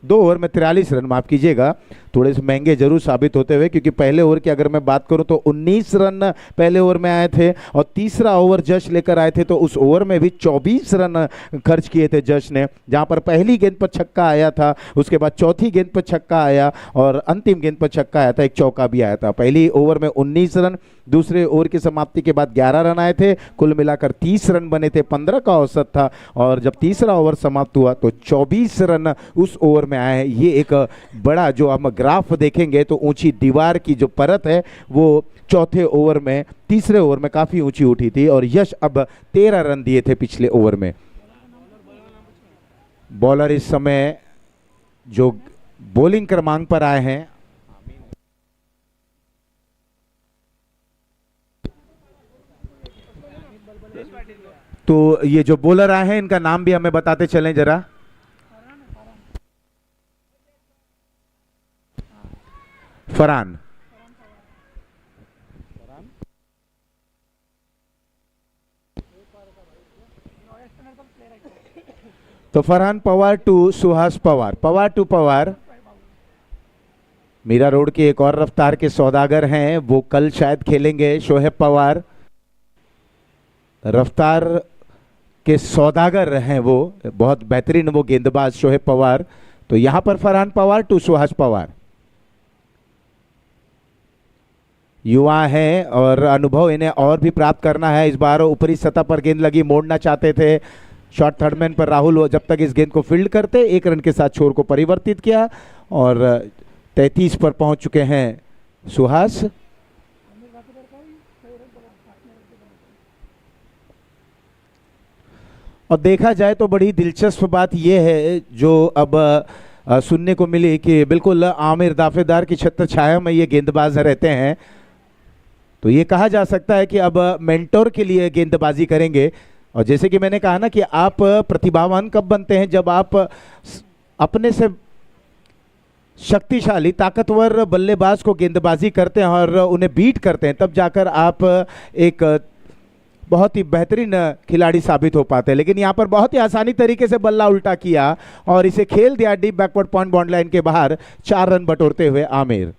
2 ओवर में 43 रन, माफ कीजिएगा, थोड़े से महंगे जरूर साबित होते हुए, क्योंकि पहले ओवर की अगर मैं बात करूं तो 19 रन पहले ओवर में आए थे और तीसरा ओवर जश लेकर आए थे तो उस ओवर में भी 24 रन खर्च किए थे जश ने, जहां पर पहली गेंद पर छक्का आया था, उसके बाद चौथी गेंद पर छक्का आया और अंतिम गेंद पर छक्का आया था, एक चौका भी आया था। पहली ओवर में 19 रन, दूसरे ओवर की समाप्ति के बाद 11 रन आए थे, कुल मिलाकर 30 रन बने थे, 15 का औसत था। और जब तीसरा ओवर समाप्त हुआ तो 24 रन उस ओवर में आए हैं। ये एक बड़ा, जो हम ग्राफ देखेंगे तो ऊंची दीवार की जो परत है वो चौथे ओवर में, तीसरे ओवर में काफी ऊंची उठी थी और यश अब 13 रन दिए थे पिछले ओवर में। बॉलर इस समय जो बॉलिंग क्रमांक पर आए हैं, तो ये जो बॉलर आए हैं इनका नाम भी हमें बताते चलें जरा। फरहान, तो Farhan Pawar to Suhas Pawar, Pawar to Pawar Mira road के एक और रफ्तार के सौदागर हैं, वो कल शायद खेलेंगे। शोहेब पवार रफ्तार के सौदागर हैं, वो बहुत बेहतरीन वो गेंदबाज शोहेब पवार। तो यहां पर फरहान पवार टू सुहास पवार, युवा हैं और अनुभव इन्हें और भी प्राप्त करना है। इस बार ऊपरी सतह पर गेंद लगी, मोड़ना चाहते थे शॉर्ट थर्डमैन पर राहुल, जब तक इस गेंद को फील्ड करते 1 रन के साथ छोर को परिवर्तित किया और 33 पर पहुंच चुके हैं सुहास। और देखा जाए तो बड़ी दिलचस्प बात यह है जो अब सुनने को मिली कि बिल्कुल आमिर दाफेदार की छत्र छाया में ये गेंदबाज रहते हैं। तो ये कहा जा सकता है कि अब मेंटोर के लिए गेंदबाजी करेंगे। और जैसे कि मैंने कहा ना कि आप प्रतिभावान कब बनते हैं, जब आप अपने से शक्तिशाली ताकतवर बल्लेबाज को गेंदबाजी करते हैं और उन्हें बीट करते हैं, तब जाकर आप एक बहुत ही बेहतरीन खिलाड़ी साबित हो पाते हैं। लेकिन यहाँ पर बहुत ही आसानी तरीके से बल्ला उल्टा किया और इसे खेल दिया deep backward point bound line के बाहर, 4 रन बटोरते हुए आमिर।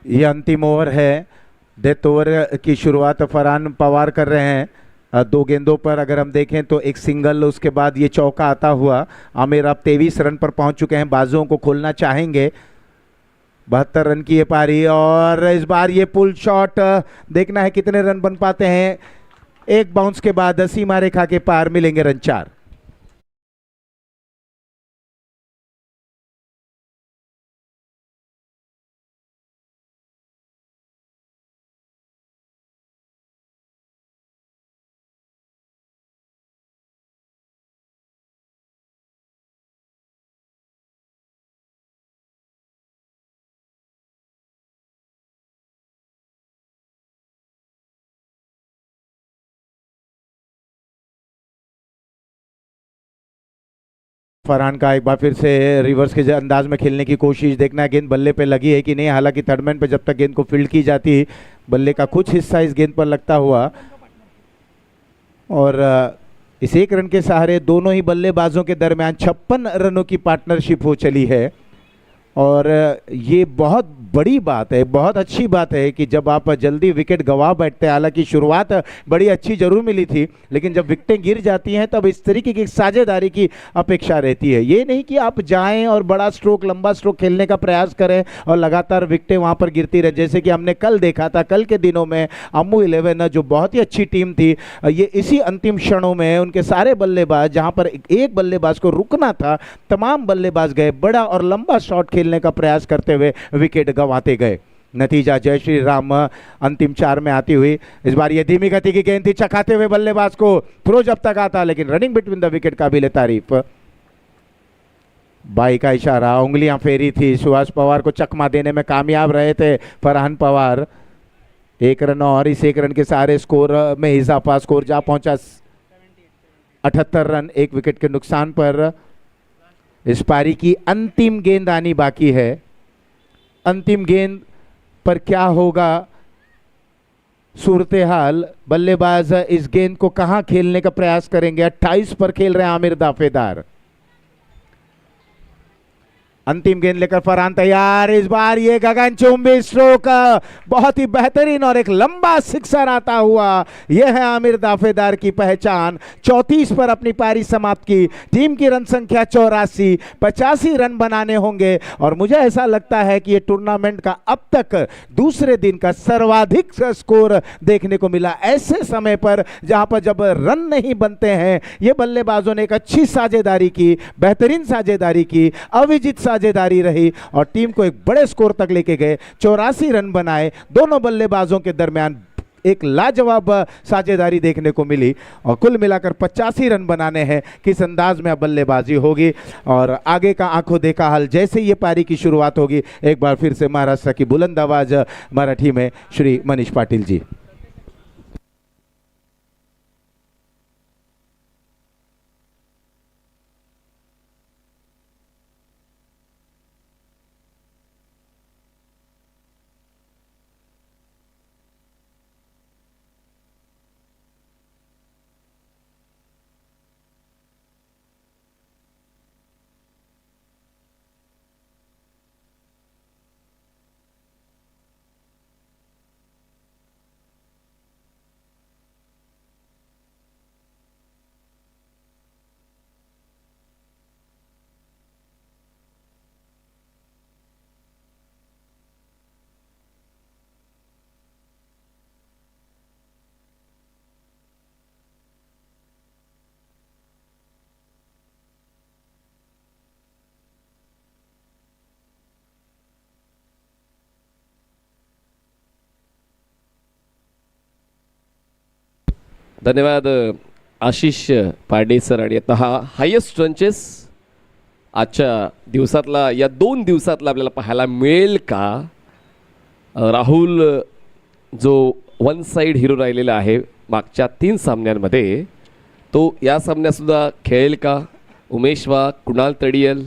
ये अंतिम ओवर है, डेथ ओवर की शुरुआत फरहान पवार कर रहे हैं। 2 गेंदों पर अगर हम देखें तो एक सिंगल, उसके बाद ये चौका आता हुआ। आमिर अब 23 रन पर पहुंच चुके हैं, बाजुओं को खोलना चाहेंगे। 72 रन की ये पारी और इस बार ये पुल शॉट, देखना है कितने रन बन पाते हैं। एक बाउंस के बाद सीमा रेखा के पार, मिलेंगे रन 4। फरहान का एक बार फिर से रिवर्स के अंदाज में खेलने की कोशिश, देखना है गेंद बल्ले पे लगी है कि नहीं। हालांकि थर्डमैन पे जब तक गेंद को फील्ड की जाती, बल्ले का कुछ हिस्सा इस गेंद पर लगता हुआ और इस 1 रन के सहारे दोनों ही बल्लेबाजों के दरमियान 56 रनों की पार्टनरशिप हो चली है। और ये बहुत बड़ी बात है, बहुत अच्छी बात है कि जब आप जल्दी विकेट गंवा बैठते हैं, हालांकि शुरुआत बड़ी अच्छी जरूर मिली थी, लेकिन जब विकेटें गिर जाती हैं तब इस तरीके की साझेदारी की अपेक्षा रहती है। ये नहीं कि आप जाएं और बड़ा स्ट्रोक, लंबा स्ट्रोक खेलने का प्रयास करें और लगातार विकेटें वहां पर गिरती रहे, जैसे कि हमने कल देखा था। कल के दिनों में अम्मू 11 जो बहुत ही अच्छी टीम थी, ये इसी अंतिम क्षणों में उनके सारे बल्लेबाज, जहां पर एक बल्लेबाज को रुकना था, तमाम बल्लेबाज गए, बड़ा और लंबा शॉट खेलने का प्रयास करते हुए विकेट गंवाते गए। नतीजा जय श्री राम अंतिम 4 में आती हुई। इस बार ये धीमी गति की गेंद थी, चखाते हुए बल्लेबाज को थ्रो जब तक आता, लेकिन रनिंग बिटवीन द विकेट काबिल तारीफ। बाई का इशारा, उंगलियां फेरी थी, सुभाष पवार को चकमा देने में कामयाब रहे थे फरहान पवार। 1 रन और इस 1 रन के सहारे स्कोर में इजाफा, स्कोर जा पहुंचा 78 रन 1 विकेट के नुकसान पर। इस पारी की अंतिम गेंद आनी बाकी है। अंतिम गेंद पर क्या होगा सूरत हाल, बल्लेबाज इस गेंद को कहां खेलने का प्रयास करेंगे। 28 पर खेल रहे हैं आमिर दाफेदार। अंतिम गेंद लेकर फरहान तैयार। इस बार ये गगनचुंबी स्ट्रोक, बहुत ही बेहतरीन और एक लंबा सिक्सर आता हुआ। यह है आमिर दाफेदार की पहचान। 34 पर अपनी पारी समाप्त की। टीम की रन संख्या 84, 85 रन बनाने होंगे और मुझे ऐसा लगता है कि ये टूर्नामेंट का अब तक दूसरे दिन का सर्वाधिक स्कोर देखने को मिला। ऐसे समय पर जहां पर जब रन नहीं बनते हैं, ये बल्लेबाजों ने एक अच्छी साझेदारी की, बेहतरीन साझेदारी की, अविजित साझेदारी रही और टीम को एक बड़े स्कोर तक लेके गए। 84 रन बनाए। दोनों बल्लेबाजों के दरमियान एक लाजवाब साझेदारी देखने को मिली और कुल मिलाकर 85 रन बनाने हैं। किस अंदाज में अब बल्लेबाजी होगी और आगे का आंखों देखा हाल जैसे ये पारी की शुरुआत होगी। एक बार फिर से महाराष्ट्र की बुलंद आवाज मराठी में श्री मनीष पाटिल जी। धन्यवाद आशिष पारडे सर। आणि आता हा हायेस्ट रनचेस आजच्या दिवसातला, या 2 दिवसातला आपल्याला पाहायला मिळेल का? राहुल जो वन साइड हिरो राहिलेला आहे मागच्या 3 सामन्यांमध्ये, तो या सामन्यातसुद्धा खेळेल का? उमेश वाघ, कुणाल तडियल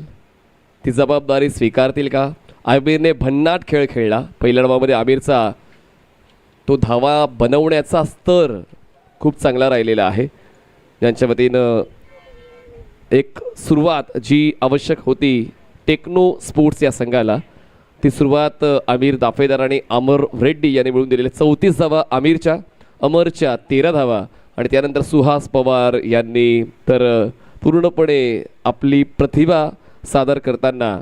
ती जबाबदारी स्वीकारतील का? आमिरने भन्नाट खेळ खेळला पहिल्या डावामध्ये। आमिरचा तो धावा बनवण्याचा स्तर खूप चांगला राहिलेला आहे। ज्यांच्या वतीनं एक सुरुवात जी आवश्यक होती टेक्नो स्पोर्ट्स या संघाला, ती सुरुवात आमिर दाफेदार आणि अमर रेड्डी यांनी मिळून दिलेले 34 धावा आमिरच्या, अमरच्या 13 धावा आणि त्यानंतर सुहास पवार यांनी तर पूर्णपणे आपली प्रतिभा सादर करताना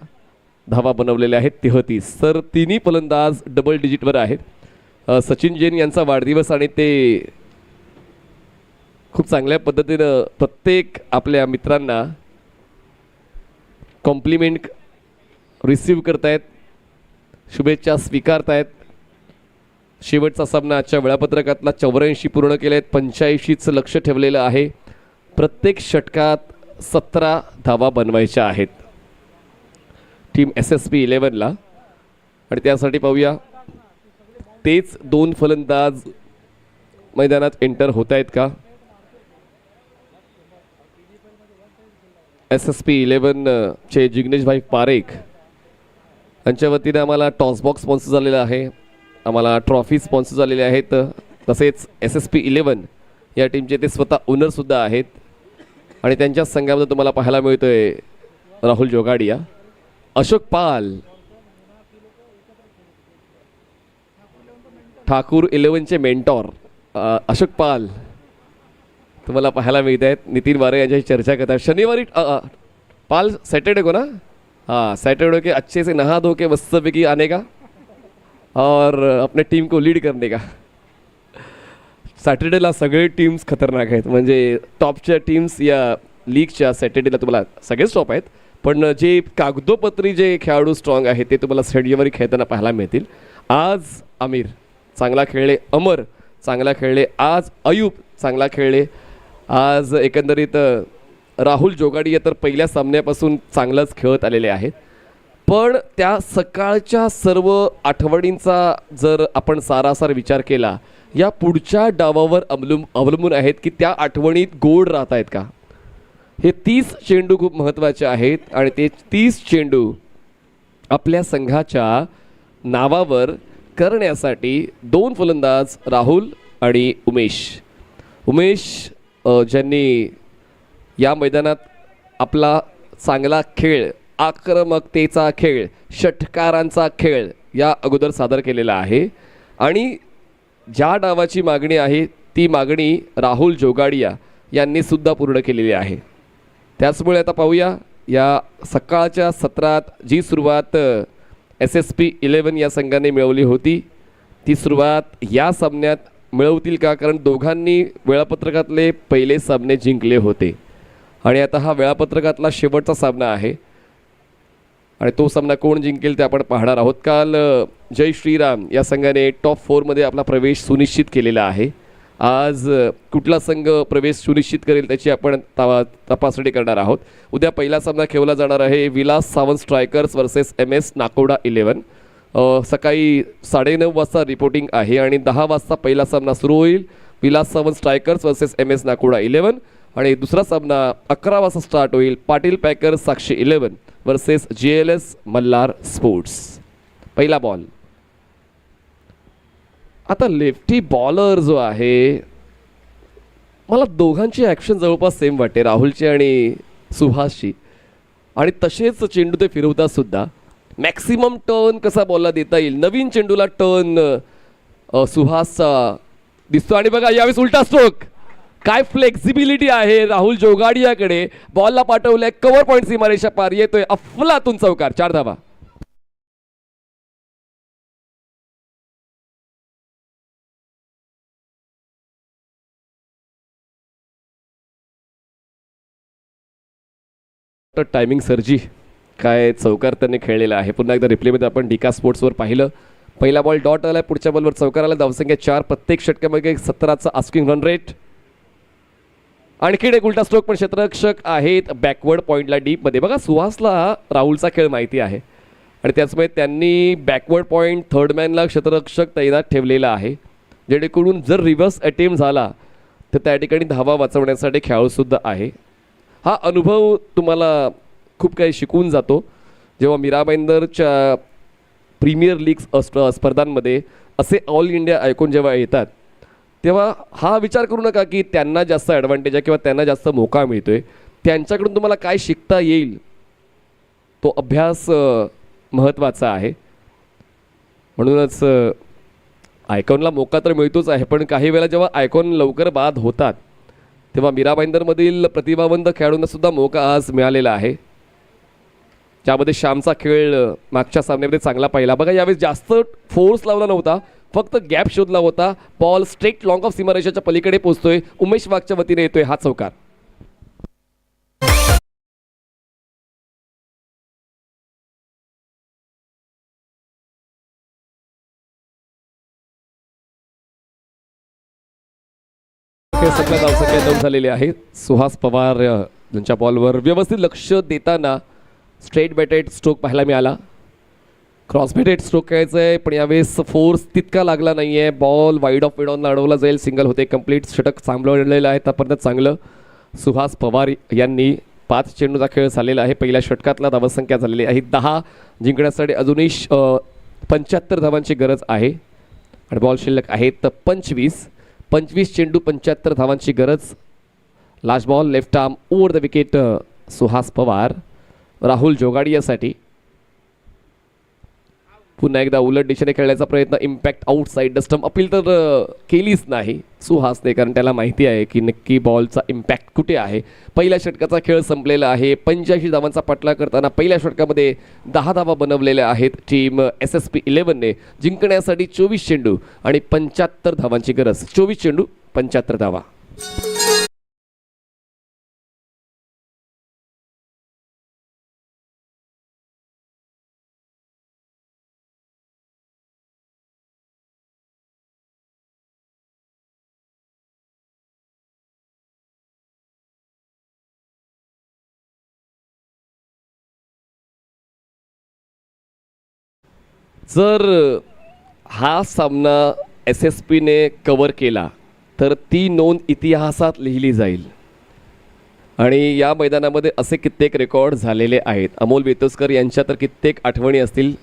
धावा बनवलेल्या आहेत 33। तर तिन्ही फलंदाज डबल डिजिटवर आहेत। सचिन जैन यांचा वाढदिवस आणि ते खूप चांगल्या पद्धतीनं प्रत्येक आपल्या मित्रांना कॉम्प्लिमेंट रिसीव्ह करतायत, शुभेच्छा स्वीकारतायत। शेवटचा सामना आजच्या वेळापत्रकातला 84 पूर्ण केले आहेत, 85चं लक्ष ठेवलेलं आहे। प्रत्येक षटकात 17 धावा बनवायच्या आहेत टीम SSP 11ला आणि त्यासाठी पाहूया तेच 2 फलंदाज मैदानात एंटर होत आहेत का? SSP 11 चे जिग्नेश भाई पारेख यांच्या वतीने आम्हाला टॉस बॉक्स स्पॉन्सर झालेला आहे, आम्हाला ट्रॉफी स्पॉन्सर झालेले आहेत। तसेच SSP 11 या टीमचे ते स्वतः ओनर सुद्धा आहेत आणि त्यांच्या संघामध्ये तुम्हाला पाहायला मिळतोय राहुल जोगाडिया, अशोक पाल, ठाकूर 11चे मेंटॉर अशोक पाल तुम्हाला पाहायला मिळत आहेत. नितीन वारे यांच्याशी चर्चा करतात. शनिवारी पाल सैटरडे को ना, हाँ सैटरडे के अच्छे से नहा धो के मस्तपैकी आने का और अपने टीम को लीड करने का. सॅटर्डेला सगळे टीम्स खतरनाक आहेत, म्हणजे टॉपच्या टीम्स या लीगच्या सॅटर्डेला तुम्हाला सगळेच टॉप आहेत, पण जे कागदोपत्री जे खेळाडू स्ट्रॉंग आहेत ते तुम्हाला शनिवारी खेळताना पाहायला मिळतील. आज आमिर चांगला खेळले, अमर चांगला खेळले, आज अयूब चांगला खेळले, आज एकंदरीत राहुल जोगाडिया तर पहिल्या सामन्यापासून चांगलंच खेळत आलेले आहेत. पण त्या सकाळच्या सर्व आठवणींचा जर आपण सारासार विचार केला, या पुढच्या डावावर अवलंबून आहेत की त्या आठवणीत गोड राहत आहेत का. हे 30 चेंडू खूप महत्त्वाचे आहेत आणि ते 30 चेंडू आपल्या संघाच्या नावावर करण्यासाठी दोन फलंदाज राहुल आणि उमेश ज्यांनी या मैदानात आपला चांगला खेळ, आक्रमकतेचा खेळ, षटकारांचा खेळ या अगोदर सादर केलेला आहे आणि ज्या डावाची मागणी आहे ती मागणी राहुल जोगाडिया यांनी सुद्धा पूर्ण केलेली आहे. त्याचमुळे आता पाहूया या सकाळच्या सत्रात जी सुरुवात SSP 11 या संघाने मिळवली होती ती सुरुवात या सामन्यात मिळवतील का, कारण दोघांनी वेळापत्रकातले पहिले सामने जिंकले होते आणि आता हा वेळापत्रकातला शेवटचा सामना आहे आणि तो सामना कोण जिंकेल ते आपण पाहणार आहोत. काल जय श्रीराम या संघाने टॉप 4मध्ये आपला प्रवेश सुनिश्चित केलेला आहे. आज कुठला संघ प्रवेश सुनिश्चित करेल त्याची आपण तपासणी करणार आहोत. उद्या पहिला सामना खेळला जाणार आहे Vilas Sawant strikers versus MS Nakoda 11. सकाळी 9:30 वाजता रिपोर्टिंग आहे आणि 10 वाजता पहिला सामना सुरू होईल, Vilas Sawant strikers versus MS Nakoda 11. आणि दुसरा सामना 11 वाजता स्टार्ट होईल, Patil packers Sakshi 11 versus GLS Malhar sports. पहिला बॉल. आता लेफ्टी बॉलर जो आहे, मला दोघांची ॲक्शन जवळपास सेम वाटते, राहुलची आणि सुहासची, आणि तसेच चेंडू ते फिरवतात सुद्धा. मॅक्सिमम टर्न कसा बॉलला देता येईल, नवीन चेंडूला टर्न सुहासचा दिसतो. आणि बघा यावेळेस उलटा स्ट्रोक, काय फ्लेक्झिबिलिटी आहे राहुल जोगाडियाकडे. बॉलला पाठवलंय, कव्हर पॉईंट सीमारेषा पार, येतोय अफलातून चौकार, 4 धावा. टायमिंग सर्जी काय चौकार त्यांनी खेळलेला आहे. पुन्हा एकदा रिप्लेमध्ये आपण डिका स्पोर्ट्सवर पाहिलं. पहिला बॉल डॉट आला, पुढच्या बॉलवर चौकार आला, धावसंख्या 4, प्रत्येक षटकामध्ये 17चा आस्किंग रन रेट. आणखीन एक उलटा स्ट्रोक, पण क्षेत्ररक्षक आहेत बॅकवर्ड पॉईंटला डीपमध्ये. बघा सुहासला राहुलचा खेळ माहिती आहे आणि त्याचमुळे त्यांनी बॅकवर्ड पॉईंट थर्डमॅनला क्षेत्ररक्षक तैनात ठेवलेला आहे, जेणेकरून जर रिव्हर्स अटेम्प्ट झाला तर त्या ठिकाणी धावा वाचवण्यासाठी खेळाडूसुद्धा आहे. हा अनुभव तुम्हाला खूप काही शिकवून जातो. जेव्हा मीरा भाईंदरच्या प्रीमियर लीग स्पर्धांमध्ये असे ऑल इंडिया ऐकून जेव्हा येतात तेव्हा हा विचार करू नका की त्यांना जास्त ॲडव्हान्टेज आहे किंवा त्यांना जास्त मोका मिळतोय. त्यांच्याकडून तुम्हाला काय शिकता येईल तो अभ्यास महत्त्वाचा आहे. म्हणूनच आयकॉनला मोका तर मिळतोच आहे, पण काही वेळेला जेव्हा आयकॉन लवकर बाद होतात तेव्हा मीरा भाईंदरमधील प्रतिभावंत खेळाडूंना सुद्धा मोका आज मिळालेला आहे, ज्यामध्ये श्यामचा खेळ मागच्या सामन्यामध्ये चांगला पाहिला. बघा यावेळेस जास्त फोर्स लावला नव्हता, फक्त गॅप शोधला होता. बॉल स्ट्रेट लॉंग ऑफ सीमारेषाच्या पलीकडे पोहोचतोय, उमेश वाघच्या वतीने येतोय हा चौकार. सगळ्या धावसंख्या 9 झालेली आहे. सुहास पवार यांच्या बॉलवर व्यवस्थित लक्ष देताना स्ट्रेट बॅटेड स्ट्रोक पाहायला मिळाला. क्रॉस बॅटेड स्ट्रोक खेळायचं आहे, पण यावेळेस फोर्स तितका लागला नाही आहे. बॉल वाईड ऑफ मिडॉनला अडवला जाईल, सिंगल होते. कंप्लीट षटक सांभाळलेलं आहे त्यापर्यंत चांगलं. सुहास पवार यांनी 5 चेंडूचा खेळ झालेला आहे. पहिल्या षटकातला धावसंख्या झालेली आहे 10. जिंकण्यासाठी अजूनही 75 धावांची गरज आहे आणि बॉल शिल्लक आहेत 25 चेंडू 75 धावांची गरज. Last ball left arm over the wicket Suhas Pawar Rahul जोगाडियासाठी. पुन्हा एकदा उलट दिशेने खेळण्याचा प्रयत्न, impact outside the stump. Appeal तर केलीच नाही सुहासने, कारण त्याला माहिती आहे की नक्की बॉलचा इम्पॅक्ट कुठे आहे. पहिल्या षटकाचा खेळ संपलेला आहे. 85 धावांचा पाठलाग करताना पहिल्या षटकामध्ये 10 धावा बनवलेल्या आहेत टीम SSP 11ने. जिंकण्यासाठी 24 चेंडू आणि 75 धावांची गरज. 24 चेंडू 75 धावा. जर हा सामना SSPने कव्हर केला तर ती नोंद इतिहासात लिहिली जाईल. आणि या मैदानामध्ये असे कित्येक रेकॉर्ड झालेले आहेत. अमोल वेतोस्कर यांच्या तर कित्येक आठवणी असतील.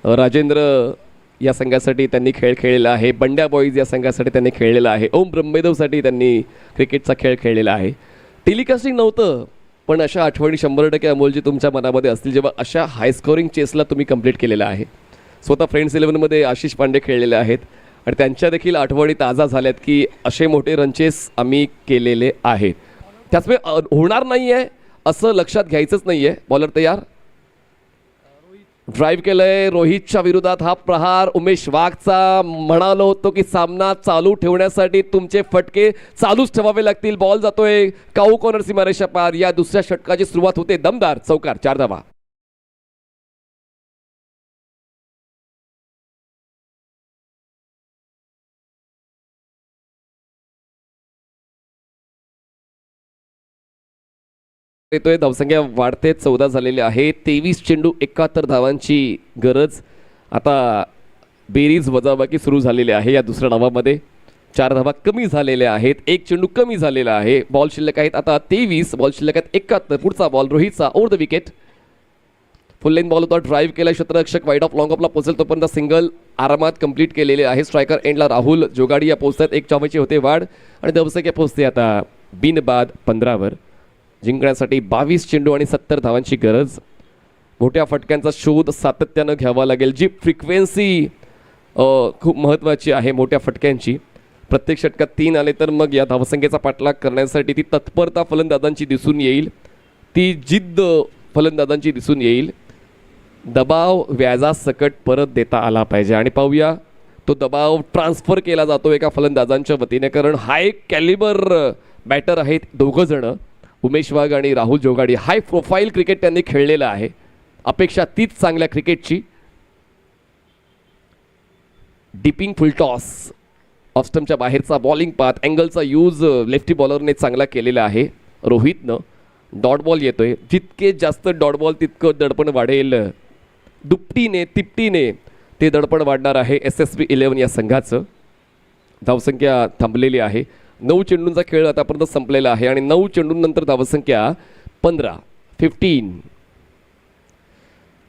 राजेंद्र या संघासाठी त्यांनी खेळ खेळलेला आहे. बंड्या बॉईज या संघासाठी त्यांनी खेळलेला आहे. ओम ब्रह्मेदेवसाठी त्यांनी क्रिकेटचा खेळ खेळलेला आहे. टेलिकास्टिंग नव्हतं, पण अशा आठवणी 100% अमोलजी तुमच्या मनामध्ये असतील, जेव्हा अशा हाय स्कोरिंग चेसला तुम्ही कंप्लीट केलेला आहे. स्वतः फ्रेंड्स 11मध्ये आशिष पांडे खेळलेले आहेत आणि त्यांच्या देखील आठवणी ताजा झाल्यात की असे मोठे रनचेस आम्ही केलेले आहेत. त्याचमुळे होणार नाही आहे असं लक्षात घ्यायचंच नाही आहे. बॉलर तयार, ड्राईव्ह केलंय रोहितच्या विरोधात. हा प्रहार उमेश वाघचा. म्हणालो होतो की सामना चालू ठेवण्यासाठी तुमचे फटके चालूच ठेवावे लागतील. बॉल जातोय काऊ कॉर्नर सीमारेषा पार. या दुसऱ्या षटकाची सुरुवात होते दमदार चौकार. 4 धावा. येतोय. धावसंख्या वाढते, 14 झालेली आहे. 23 चेंडू 71 धावांची गरज. आता बेरीज वजाबाकी सुरू झालेली आहे या दुसऱ्या डावामध्ये. 4 धावा कमी झालेल्या आहेत. 1 चेंडू कमी झालेला आहे. बॉल शिल्लक आहेत आता 23. बॉल शिल्लक आहेत 71. पुढचा बॉल रोहितचा over the wicket. Full lane ball होता. ड्राईव्ह केला क्षेत्ररक्षक वाईड ऑफ लॉंग ऑफला पोहोचेल तोपर्यंत सिंगल आरामात कंप्लीट केलेले आहे. स्ट्रायकर एंडला राहुल जोगाडिया पोहोचतात. 1 चॉमेची होते वाढ आणि धावसंख्या पोहोचते आता बिनबाद 15वर. जिंकण्यासाठी 22 चेंडू आणि 70 धावांची गरज. मोठ्या फटक्यांचा शोध सातत्यानं घ्यावा लागेल. जी फ्रिक्वेन्सी खूप महत्त्वाची आहे मोठ्या फटक्यांची. प्रत्येक षटकात 3 आले तर मग या धावसंख्येचा पाठलाग करण्यासाठी ती तत्परता फलंदाजांची दिसून येईल, ती जिद्द फलंदाजांची दिसून येईल. दबाव व्याजासकट परत देता आला पाहिजे आणि पाहूया तो दबाव ट्रान्सफर केला जातो एका फलंदाजांच्या वतीने, कारण हाय कॅलिबर बॅटर आहेत दोघं जण. उमेश वाघ आणि राहुल जोगाडी. हाय प्रोफाईल क्रिकेट त्यांनी खेळलेलं आहे. अपेक्षा तीच चांगल्या क्रिकेटची. Dipping full toss. ऑफस्टमच्या बाहेरचा बॉलिंग पाथ, अँगलचा यूज लेफ्टी बॉलरने चांगला केलेला आहे रोहितनं. डॉट बॉल येतोय. जितके जास्त डॉट बॉल तितकं दडपण वाढेल. दुपटीने तिपटीने ते दडपण वाढणार आहे SSP 11 या संघाचं. धावसंख्या थांबलेली आहे. 9 चेंडूंचा खेळ आतापर्यंत संपलेला आहे आणि 9 चेंडूंनंतर धावसंख्या 15.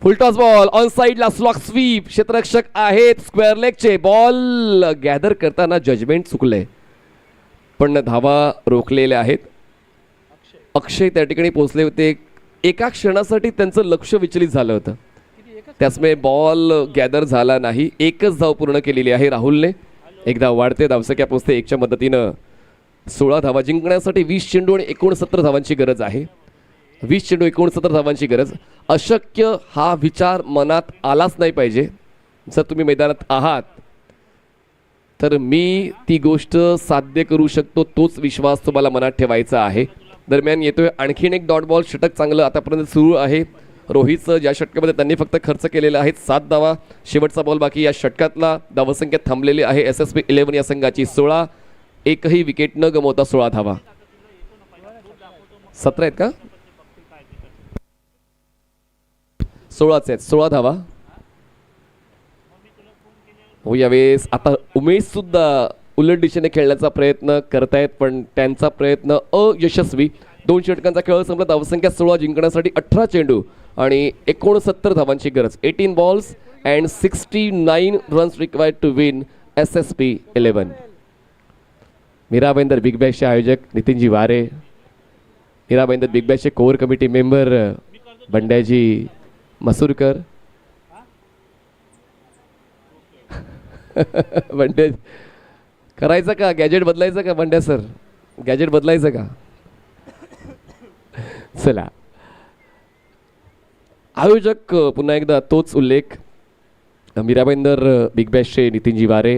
फुलटॉस बॉल ऑन साइडला स्लॉक स्वीप. क्षेत्ररक्षक आहेत स्क्वेअर लेगचे. बॉल गॅदर करताना जजमेंट चुकले पण धावा रोखलेल्या आहेत. अक्षय त्या ठिकाणी पोहोचले होते. एका क्षणासाठी त्यांचं लक्ष विचलित झालं होतं, त्याचमुळे बॉल गॅदर झाला नाही. एकच धाव पूर्ण केलेली आहे राहुलने. एक धाव वाढते. धावसंख्या पोहोचते 1च्या मदतीनं 16 धावा. जिंकण्यासाठी 20 चेंडू आणि 69 धावांची गरज आहे. 20 चेंडू 69 धावांची गरज. अशक्य हा विचार मनात आलाच नाही पाहिजे. जर तुम्ही मैदानात आहात तर मी ती गोष्ट साध्य करू शकतो, तोच विश्वास तुम्हाला मनात ठेवायचा आहे. दरम्यान येतोय आणखीन एक डॉट बॉल. षटक चांगलं आतापर्यंत सुरू आहे रोहितचं. ज्या षटकामध्ये त्यांनी फक्त खर्च केलेला आहे 7 धावा. शेवटचा बॉल बाकी. या षटकातला धावसंख्या थांबलेली आहे SSP 11 या संघाची 16. एकही विकेट न गमवता 16 धावा. 17 आहेत का? 16च आहेत. 16 धावा. हो, यावेळेस आता उमेश सुद्धा उलट दिशेने खेळण्याचा प्रयत्न करतायत पण त्यांचा प्रयत्न अयशस्वी. 2 षटकांचा खेळ संपला. धावसंख्या 16. जिंकण्यासाठी 18 चेंडू आणि 69 धावांची गरज. 18 balls and 69 runs required to win SSP 11. Mira Bhayandar big बॅशचे आयोजक नितीनजी वारे, मीरा भाईंदर बिग बॅशचे core committee member Bandyaji Masurkar, Bandya करायचं का, गॅजेट बदलायचं का बंड्या सर, गॅजेट बदलायचं का? चला, आयोजक पुन्हा एकदा तोच उल्लेख, मीरा भाईंदर बिग बॅशचे नितीनजी वारे,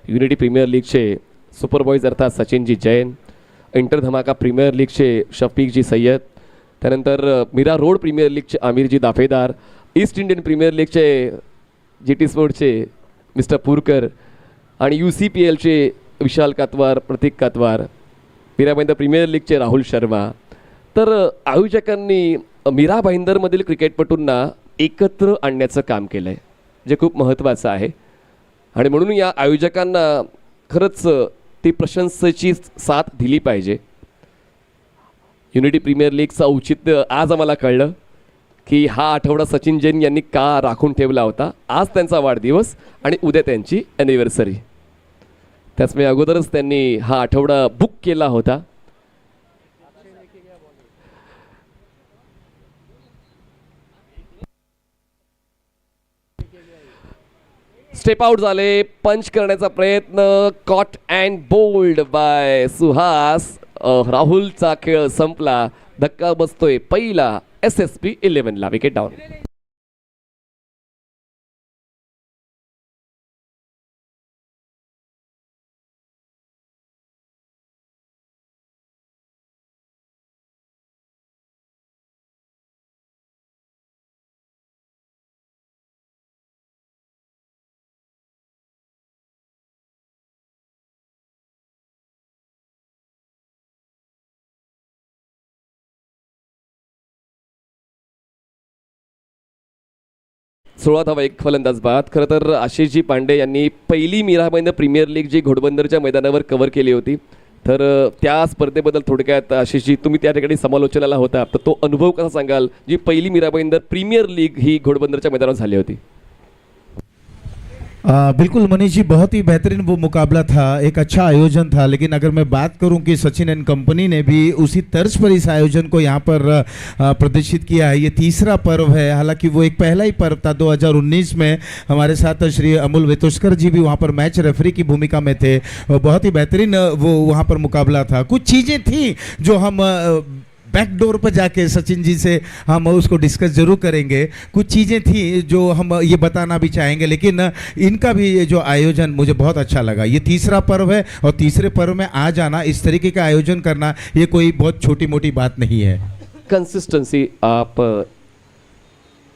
युनिटी प्रीमियर लीगचे सुपर बॉईज अर्थात सचिनजी जैन, इंटर धमाका प्रीमियर लीगचे शफीकजी सय्यद, त्यानंतर मीरा रोड प्रीमियर लीगचे Aamirji Dafedar, east Indian premier लीगचे जी टी स्पोर्टचे मिस्टर पुरकर आणि UCPLचे विशाल कातवार, प्रतीक कातवार, मीरा भाईंदर प्रीमियर लीगचे राहुल शर्मा. तर आयोजकांनी मीरा भाईंदरमधील क्रिकेटपटूंना एकत्र आणण्याचं काम केलं आहे, जे खूप महत्त्वाचं आहे. आणि म्हणून या आयोजकांना खरंच ती प्रशंसेची साथ दिली पाहिजे. युनिटी प्रीमियर लीगचं औचित्य आज आम्हाला कळलं की हा आठवडा सचिन जैन यांनी का राखून ठेवला होता. आज त्यांचा वाढदिवस आणि उद्या त्यांची ॲनिव्हर्सरी. त्याचमुळे अगोदरच त्यांनी हा आठवडा बुक केला होता. स्टेप आउट झाले, पंच करण्याचा प्रयत्न, caught and bowled by Suhas. राहुलचा खेळ संपला, धक्का बसतोय पहिला SSP 11ला, विकेट डाऊन. सोळा धावा एक फलंदाज बाद. खरं तर आशिषजी पांडे यांनी पहिली मीरा भाईंदर प्रीमियर लीग जी घोडबंदरच्या मैदानावर कव्हर केली होती, तर त्या स्पर्धेबद्दल थोडक्यात आशिषजी तुम्ही त्या ठिकाणी समालोचनाला होता, तर तो अनुभव कसा सांगाल, जी पहिली मीरा भाईंदर प्रीमियर लीग ही घोडबंदरच्या मैदानावर झाली होती? बिल्कुल मनीष जी, बहुत ही बेहतरीन वो मुकाबला था, एक अच्छा आयोजन था. लेकिन अगर मैं बात करूं कि सचिन एंड कंपनी ने भी उसी तर्ज पर इस आयोजन को यहाँ पर प्रदर्शित किया है. ये तीसरा पर्व है, हालांकि वो एक पहला ही पर्व था 2019 में. हमारे साथ श्री अमूल वेतोस्कर जी भी वहाँ पर मैच रेफरी की भूमिका में थे. बहुत ही बेहतरीन वो वहाँ पर मुकाबला था. कुछ चीज़ें थी जो हम बैकडोर पर जाके सचिन जी से हम उसको डिस्कस जरूर करेंगे. कुछ चीज़ें थी जो हम ये बताना भी चाहेंगे, लेकिन इनका भी ये जो आयोजन मुझे बहुत अच्छा लगा. ये तीसरा पर्व है और तीसरे पर्व में आ जाना, इस तरीके का आयोजन करना, ये कोई बहुत छोटी मोटी बात नहीं है. कन्सिस्टन्सी आप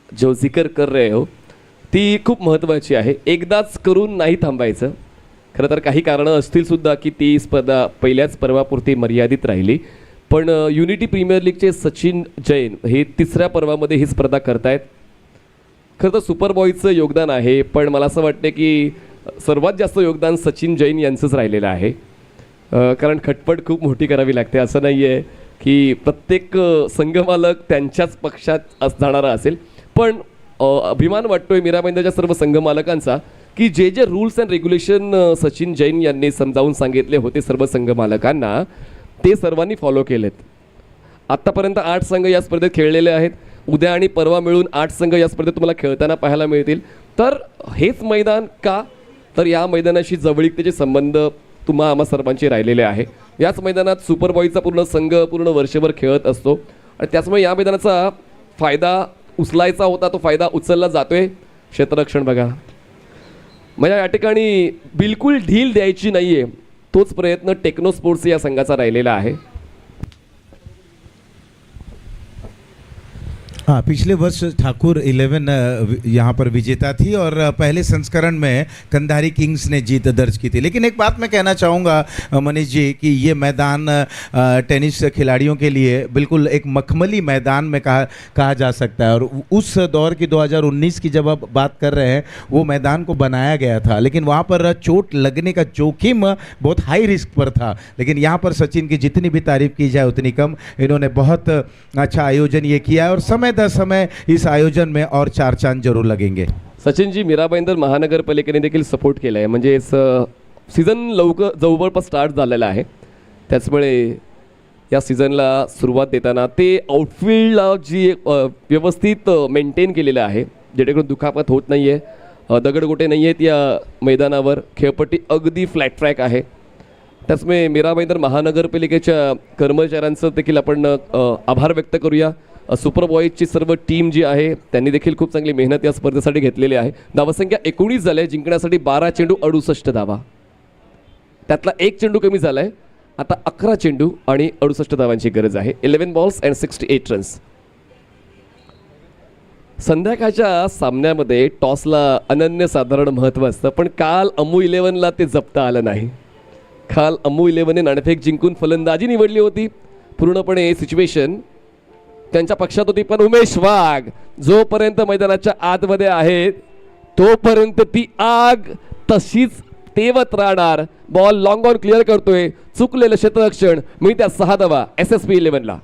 जो जिकर कर रहे हो ती खूप महत्त्वाची आहे. एकदाच करून नाही थांबायचं. खरं तर काही कारणं असतील सुद्धा की ती स्पर्धा पहिल्याच पर्वापुरती मर्यादित राहिली, पण युनिटी प्रीमियर लीगचे सचिन जैन हे तिसऱ्या पर्वामध्ये ही स्पर्धा करतायत. खरं तर सुपर बॉईजचं योगदान आहे, पण मला असं वाटतं की सर्वात जास्त योगदान सचिन जैन यांचंच राहिलेलं आहे. कारण खटपट खूप मोठी करावी लागते. असं नाही आहे की प्रत्येक संघमालक त्यांच्याच पक्षात जाणारा असेल, पण अभिमान वाटतोय मीरा भाईंदरच्या सर्व संघमालकांचा की जे जे rules and regulation Sachin Jain यांनी समजावून सांगितले होते सर्व संघमालकांना, ते सर्वांनी फॉलो केलेत. आत्तापर्यंत 8 संघ या स्पर्धेत खेळलेले आहेत. उद्या आणि परवा मिळून 8 संघ या स्पर्धेत तुम्हाला खेळताना पाहायला मिळतील. तर हेच मैदान का, तर या मैदानाशी जवळीकतेचे संबंध तुम्हा आम्हा सर्वांचे राहिलेले आहे. याच मैदानात सुपर बॉईजचा पूर्ण संघ पूर्ण वर्षभर खेळत असतो आणि त्याचमुळे या मैदानाचा फायदा उचलायचा होता, तो फायदा उचलला जातोय. क्षेत्ररक्षण बघा, म्हणजे या ठिकाणी बिलकुल ढील द्यायची नाही आहे, तोच प्रयत्न टेक्नो स्पोर्ट्स या संघाचा राहिलेला आहे. हाँ, पिछले वर्ष ठाकुर 11 यहाँ पर विजेता थी और पहले संस्करण में कंधारी किंग्स ने जीत दर्ज की थी. लेकिन एक बात मैं कहना चाहूँगा मनीष जी कि ये मैदान टेनिस खिलाड़ियों के लिए बिल्कुल एक मखमली मैदान में कहा जा सकता है. और उस दौर की 2019 की जब आप बात कर रहे हैं, वो मैदान को बनाया गया था, लेकिन वहाँ पर चोट लगने का जोखिम बहुत हाई रिस्क पर था. लेकिन यहाँ पर सचिन की जितनी भी तारीफ की जाए उतनी कम. इन्होंने बहुत अच्छा आयोजन ये किया है और समय दर समय इस आयोजन में और 4 चांद जरूर लगेंगे. सचिन जी, मीरा भाईंदर महानगरपालिकेने देखील सपोर्ट केला आहे. म्हणजे सीझन लवकर जवळपास स्टार्ट झालेला आहे, त्याचमुळे या सीझनला सुरुवात देताना ते आउटफील्डला जी व्यवस्थित मेंटेन केलेलं आहे, जेणेकरून दुखापत होत नाही आहे. दगडगोटे नाही आहेत या मैदानावर. खेळपट्टी अगदी फ्लॅट ट्रॅक आहे. त्याचमुळे मीरा भाईंदर महानगरपालिकेच्या कर्मचाऱ्यांचं देखील आपण आभार व्यक्त करूया. सुपर बॉईजची सर्व टीम जी आहे त्यांनी देखील खूप चांगली मेहनत या स्पर्धेसाठी घेतलेली आहे. धावसंख्या 19 झाली आहे. जिंकण्यासाठी 12 चेंडू 68 धावा. त्यातला एक चेंडू कमी झाला आहे. आता 11 चेंडू आणि 68 धावांची गरज आहे. 11 बॉल्स अँड 68 रन्स. संध्याकाळच्या सामन्यामध्ये टॉसला अनन्यसाधारण महत्त्व असतं, पण काल अमू 11ला ते जपता आलं नाही. काल अमू 11ने नाणेफेक जिंकून फलंदाजी निवडली होती. पूर्णपणे सिच्युएशन त्यांच्या पक्षात होती, पण उमेश वाघ जोपर्यंत मैदानाच्या आतमध्ये आहेत तोपर्यंत ती आग तशीच तेवत राहणार. बॉल लॉंग ऑन क्लिअर करतोय. चुकलेलं क्षेत्ररक्षण. मी त्या 6 धावा SSP 11ला.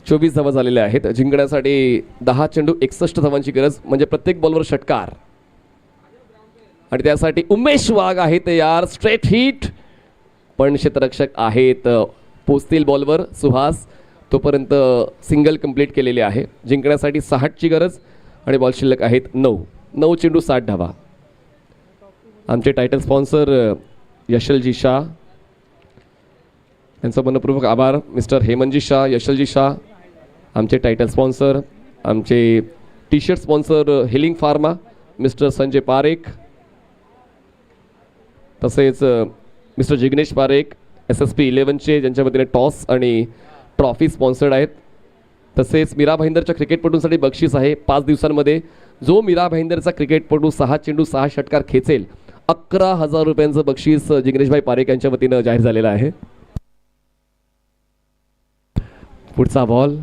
चोवीस धावा झालेल्या आहेत. जिंकण्यासाठी 10 चेंडू 61 धावांची गरज, म्हणजे प्रत्येक बॉलवर षटकार. आणि त्यासाठी उमेश वाघ आहेत यार. स्ट्रेट हिट, पण क्षेत्ररक्षक आहेत. पोचतील बॉलवर सुहास. तोपर्यंत सिंगल कंप्लीट केलेली आहे. जिंकण्यासाठी 60ची गरज आणि बॉल शिल्लक आहेत 9 चेंडू 60 धावा. आमचे टायटल स्पॉन्सर यशलजी शाह यांचा मनपूर्वक आभार. मिस्टर हेमंतजी शाह, यशलजी शाह. आमचे टायटल स्पॉन्सर, आमचे T shirt sponsor healing pharma, mister Sanjay Parekh, तसेच मिस्टर जिग्नेश पारेख SSP 11चे ज्यांच्या वतीने टॉस आणि ट्रॉफी स्पॉन्सर्ड आहेत. तसेच मीरा भाईंदरच्या क्रिकेटपटूंसाठी बक्षीस आहे 5 दिवसांमध्ये. जो मीरा भाईंदरचा क्रिकेटपटू 6 चेंडू 6 षटकार खेचेल 11,000 रुपयांचं बक्षीस जिग्नेशभाई पारेख यांच्या वतीनं जाहीर झालेलं आहे. पुढचा बॉल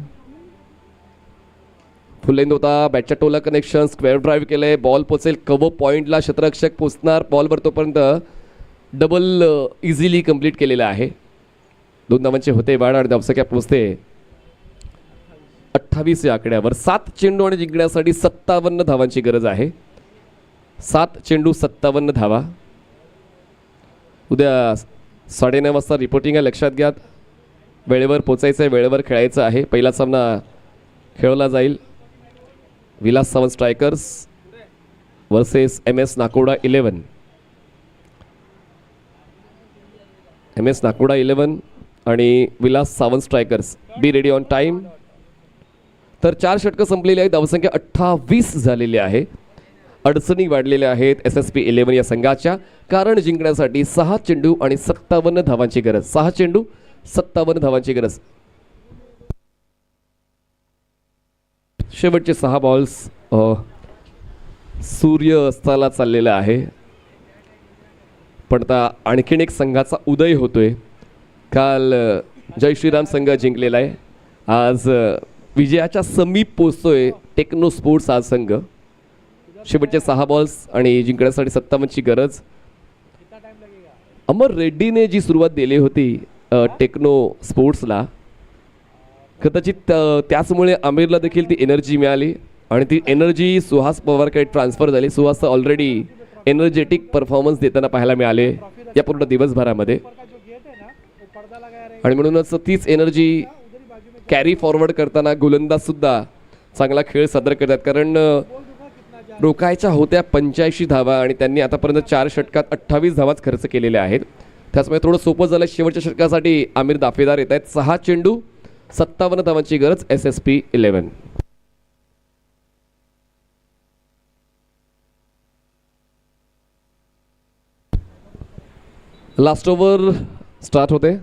फुल लेंथ होता. बॅटच्या टोला कनेक्शन. स्क्वेअर ड्राईव्ह केलंय. बॉल पोचेल कव्ह पॉईंटला. क्षेत्ररक्षक पोचणार बॉलवर. तोपर्यंत डबल इझिली कंप्लीट केलेलं आहे. 2 धावांचे होते वाढ आणि धावसंख्या पोचते 28 या आकड्यावर. 7 चेंडू आणि जिंकण्यासाठी 57 धावांची गरज आहे. 7 चेंडू 57 धावा. उद्या 9:30 वाजता रिपोर्टिंग आहे, लक्षात घ्या. वेळेवर पोचायचं आहे, वेळेवर खेळायचं आहे. पहिला सामना खेळवला जाईल Vilas Sawant strikers versus MS Nakoda 11. MS Nakoda 11 आणि Vilas Sawant strikers. Be ready on time. तर 4 षटकं संपलेली आहेत. धावसंख्या 28 झालेली आहे. अडचणी वाढलेल्या आहेत SSP 11 या संघाच्या, कारण जिंकण्यासाठी 6 चेंडू आणि 57 धावांची गरज. 6 चेंडू 57 धावांची गरज. शेवटचे 6 बॉल्स. सूर्य अस्ताला चाललेला आहे, पण आता आणखीन एक संघाचा उदय होतोय. काल जय श्रीराम संघ जिंकलेला आहे. आज विजयाच्या समीप पोचतोय टेक्नो स्पोर्ट्स हा संघ. शेवटचे 6 बॉल्स आणि जिंकण्यासाठी 57ची गरज. अमर रेड्डीने जी सुरुवात दिली होती टेक्नो स्पोर्ट्सला, कदाचित त्याचमुळे आमिरला देखील ती एनर्जी मिळाली आणि ती एनर्जी सुहास पवारकडे ट्रान्सफर झाली. सुहास ऑलरेडी एनर्जेटिक परफॉर्मन्स देताना पाहायला मिळाले या पूर्ण दिवसभरामध्ये, आणि म्हणूनच तीच एनर्जी कॅरी फॉरवर्ड करताना गोलंदाजसुद्धा चांगला खेळ सादर करतात. कारण रोखायच्या होत्या 85 धावा आणि त्यांनी आतापर्यंत 4 षटकात 28 धावाच खर्च केलेल्या आहेत. त्याचमुळे थोडं सोपं झालं. शेवटच्या षटकासाठी आमिर दाफेदार येत आहेत. 6 चेंडू 57 धावांची गरज SSP 11. लास्ट ओव्हर स्टार्ट होते.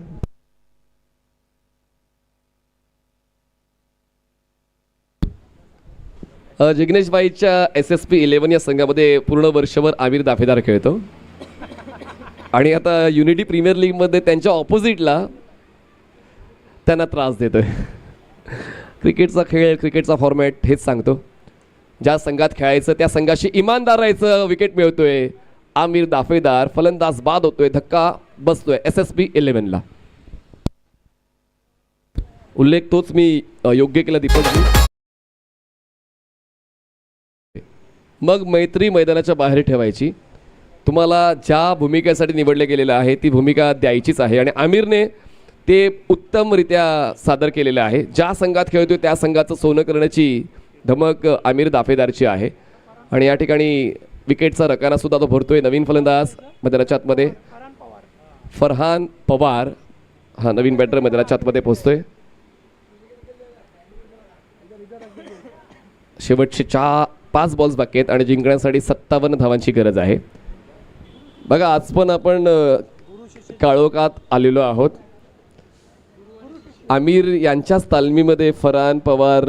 जिग्नेशबाईच्या SSP 11 या संघामध्ये पूर्ण वर्षभर आमिर दाफेदार खेळतो आणि आता युनिटी प्रीमियर लीगमध्ये त्यांच्या ऑपोजिटला त्यांना त्रास देतोय. क्रिकेटचा खेळ, क्रिकेटचा फॉर्मॅट हेच सांगतो. ज्या संघात खेळायचं त्या संघाशी इमानदार राहायचं. विकेट मिळतोय. आमिर दाफेदार फलंदाज बाद होतोय. धक्का बसतोय SSP 11ला. उल्लेख तोच मी योग्य केला दीपकजी. मग मैत्री मैदानाच्या बाहेर ठेवायची. तुम्हाला ज्या भूमिकेसाठी निवडले गेलेलं आहे ती भूमिका द्यायचीच आहे. आणि आमिरने ते उत्तमरित्या सादर केलेलं आहे. ज्या संघात खेळतोय त्या संघाचं सोनं करण्याची धमक आमिर दाफेदारची आहे. आणि या ठिकाणी विकेटचा रकाना सुद्धा तो भरतोय. नवीन फलंदाज मैदानाच्या आतमध्ये फरहान पवार हा नवीन बॅटर मैदानाच्या आतमध्ये पोहोचतोय. शेवटचे 5 बॉल्स बाकी आहेत आणि जिंकण्यासाठी 57 धावांची गरज आहे. बघा आज पण आपण काळोखात आलेलो आहोत. आमिर यांच्याच तालमीमध्ये फरहान पवार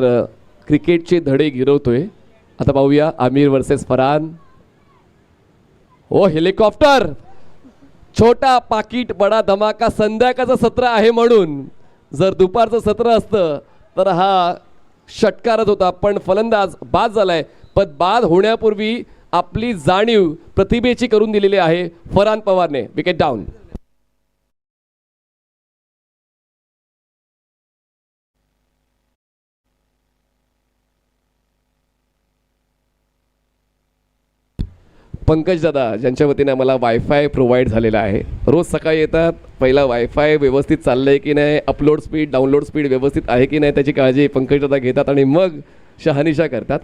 क्रिकेटचे धडे गिरवतोय. आता पाहूया आमिर वर्सेस फरहान. ओ हेलिकॉप्टर, छोटा पाकिट बडा धमाका. संध्याकाळचं सत्र आहे म्हणून, जर दुपारचं सत्र असतं तर हा षटकारच होता. पण फलंदाज बाद झालाय. पण बाद होण्यापूर्वी आपली जाणीव प्रतिभेची करून दिलेली आहे फरहान पवारने. Wicket down. पंकज दादा ज्यांच्या वतीने आम्हाला वायफाय प्रोव्हाइड झालेला आहे. रोज सकाळी येतात, पहिला वायफाय व्यवस्थित चाललंय की नाही, अपलोड स्पीड डाउनलोड स्पीड व्यवस्थित आहे की नाही त्याची काळजी पंकज दादा घेतात आणि मग शहानिशा करतात.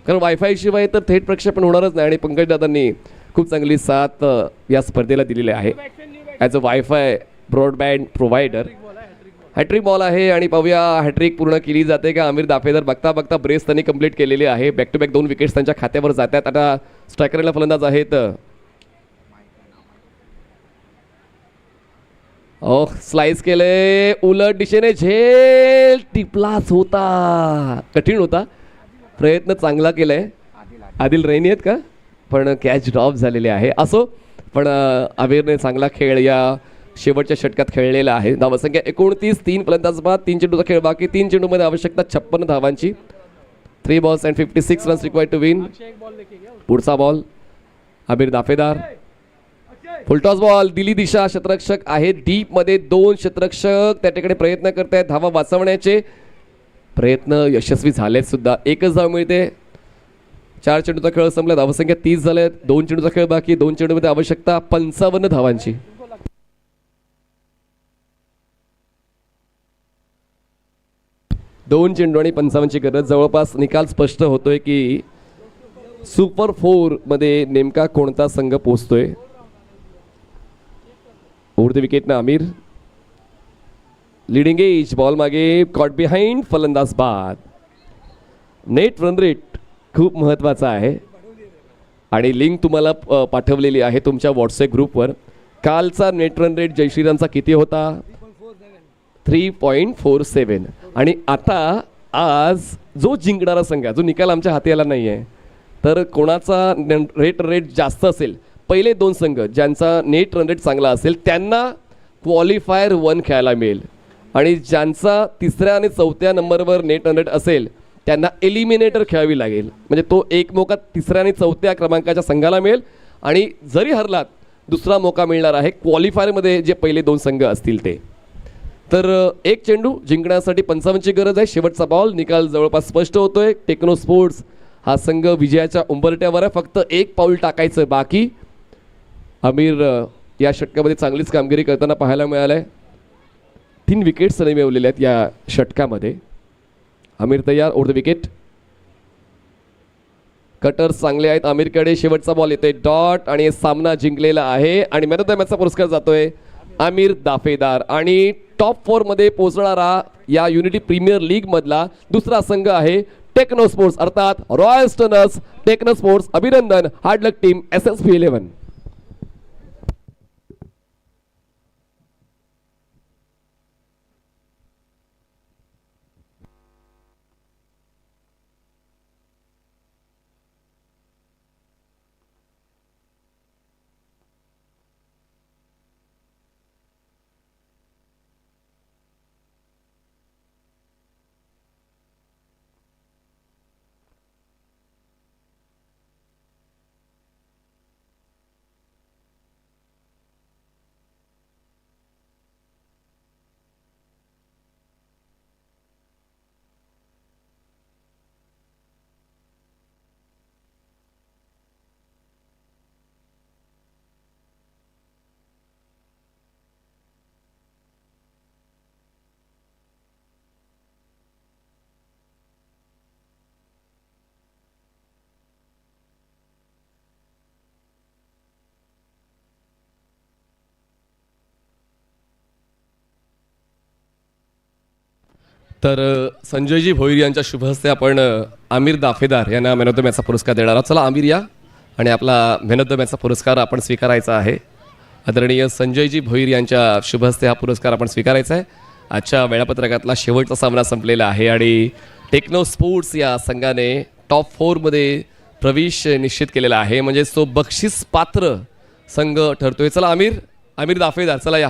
कारण वायफाय शिवाय तर थेट प्रक्षेपण होणारच नाही. आणि पंकज दादांनी खूप चांगली साथ या स्पर्धेला दिलेली आहे as a wifi broadband provider. Hattrick ball आहे आणि पाहूया हॅट्रिक पूर्ण केली जाते का. आमिर दाफेदार बघता बघता ब्रेस त्यांनी कंप्लीट केलेली आहे. बॅक टू बॅक 2 विकेट्स त्यांच्या खात्यावर जातात. आता स्ट्रायकरला फलंदाज आहेत. स्लाइस केले उलट दिशेने, झेल टिपलाच होता. कठीण होता, प्रयत्न चांगला केलाय. आदिल रैनी आहेत का, पण कॅच ड्रॉप झालेले आहे. असो, पण आमिरने चांगला खेळ या शेवटच्या षटकात खेळलेला आहे. धावसंख्या 29, 3 फलंदाज बाद, 3 चेंडूचा खेळ बाकी. 3 चेंडूमध्ये आवश्यकता 56 धावांची. 3 balls and 56 runs required to win. पुढचा बॉल आमिर दाफेदार. फुलटॉस बॉल, दिली दिशा. क्षेत्ररक्षक आहे डीप मध्ये. 2 क्षेत्ररक्षक त्या ठिकाणी प्रयत्न करत आहेत धावा वाचवण्याचे. प्रयत्न यशस्वी झालेत सुद्धा. 1च धाव मिळते. 4 चेंडूचा खेळ संपला. धावसंख्या 30 झालेत. 2 चेंडूचा खेळ बाकी. 2 चेंडूमध्ये आवश्यकता 55 धावांची. दोन चेंडू आणि 55ची गरज. जवळपास निकाल स्पष्ट होतोय की सुपर 4 मध्ये नेमका कोणता संघ पोहोचतोय. ओव्हर द विकेटनं आमिर. लिडिंग एज, बॉल मागे, कॉट बिहाइंड, फलंदाज बाद. नेट रन रेट खूप महत्त्वाचा आहे आणि लिंक तुम्हाला पाठवलेली आहे तुमच्या व्हॉट्सअप ग्रुपवर. कालचा नेट रन रेट जयश्रीरामचा किती होता? 3.47. आणि आता आज जो जिंकणारा संघ, जो निकाल आमच्या हाती आला नाही आहे, तर कोणाचा रेट जास्त असेल, पहिले 2 संघ ज्यांचा नेट रन रेट चांगला असेल त्यांना क्वालिफायर 1 खेळायला मिळेल. आणि ज्यांचा 3ऱ्या आणि 4थ्या नंबरवर नेट रन रेट असेल त्यांना एलिमिनेटर खेळावी लागेल. म्हणजे तो एक मोका 3ऱ्या आणि 4थ्या क्रमांकाच्या संघाला मिळेल. आणि जरी हरलात दुसरा मोका मिळणार आहे क्वालिफायरमध्ये जे पहिले 2 संघ असतील ते. तर 1 चेंडू जिंकण्यासाठी 55ची गरज आहे. शेवटचा बॉल. निकाल जवळपास स्पष्ट होतोय. टेक्नो स्पोर्ट्स हा संघ विजयाच्या उंबरठ्यावर आहे. फक्त 1 पाऊल टाकायचं बाकी. आमिर या षटकामध्ये चांगलीच कामगिरी करताना पाहायला मिळालंय. 3 विकेट्स त्याने मिळवलेल्या आहेत या षटकामध्ये. आमिर तयार. Over the wicket. कटर्स चांगले आहेत आमिरकडे. शेवटचा बॉल येतोय डॉट आणि सामना जिंकलेला आहे. आणि मॅन ऑफ द मॅचचा पुरस्कार जातोय आमिर दाफेदार. आणि टॉप 4 मध्ये पोहोचणारा या युनिटी प्रीमियर लीग मधला दुसरा संघ आहे टेक्नो स्पोर्ट्स, अर्थात रॉयल स्टर्नर्स. टेक्नो स्पोर्ट्स अभिनंदन. Hard luck team SSP 11. तर संजयजी भोईर यांच्या शुभ हस्ते आपण आमिर दाफेदार यांना मॅन ऑफ द मॅचचा पुरस्कार देणार आहोत. चला आमिर या आणि आपला मॅन ऑफ द मॅचचा पुरस्कार आपण स्वीकारायचा आहे. आदरणीय संजयजी भोईर यांच्या शुभ हस्ते हा पुरस्कार आपण स्वीकारायचा आहे. आजच्या वेळापत्रकातला शेवटचा सामना संपलेला आहे आणि टेक्नो स्पोर्ट्स या संघाने टॉप 4मध्ये प्रवेश निश्चित केलेला आहे, म्हणजे तो बक्षीस पात्र संघ ठरतोय. चला आमिर दाफेदार चला या.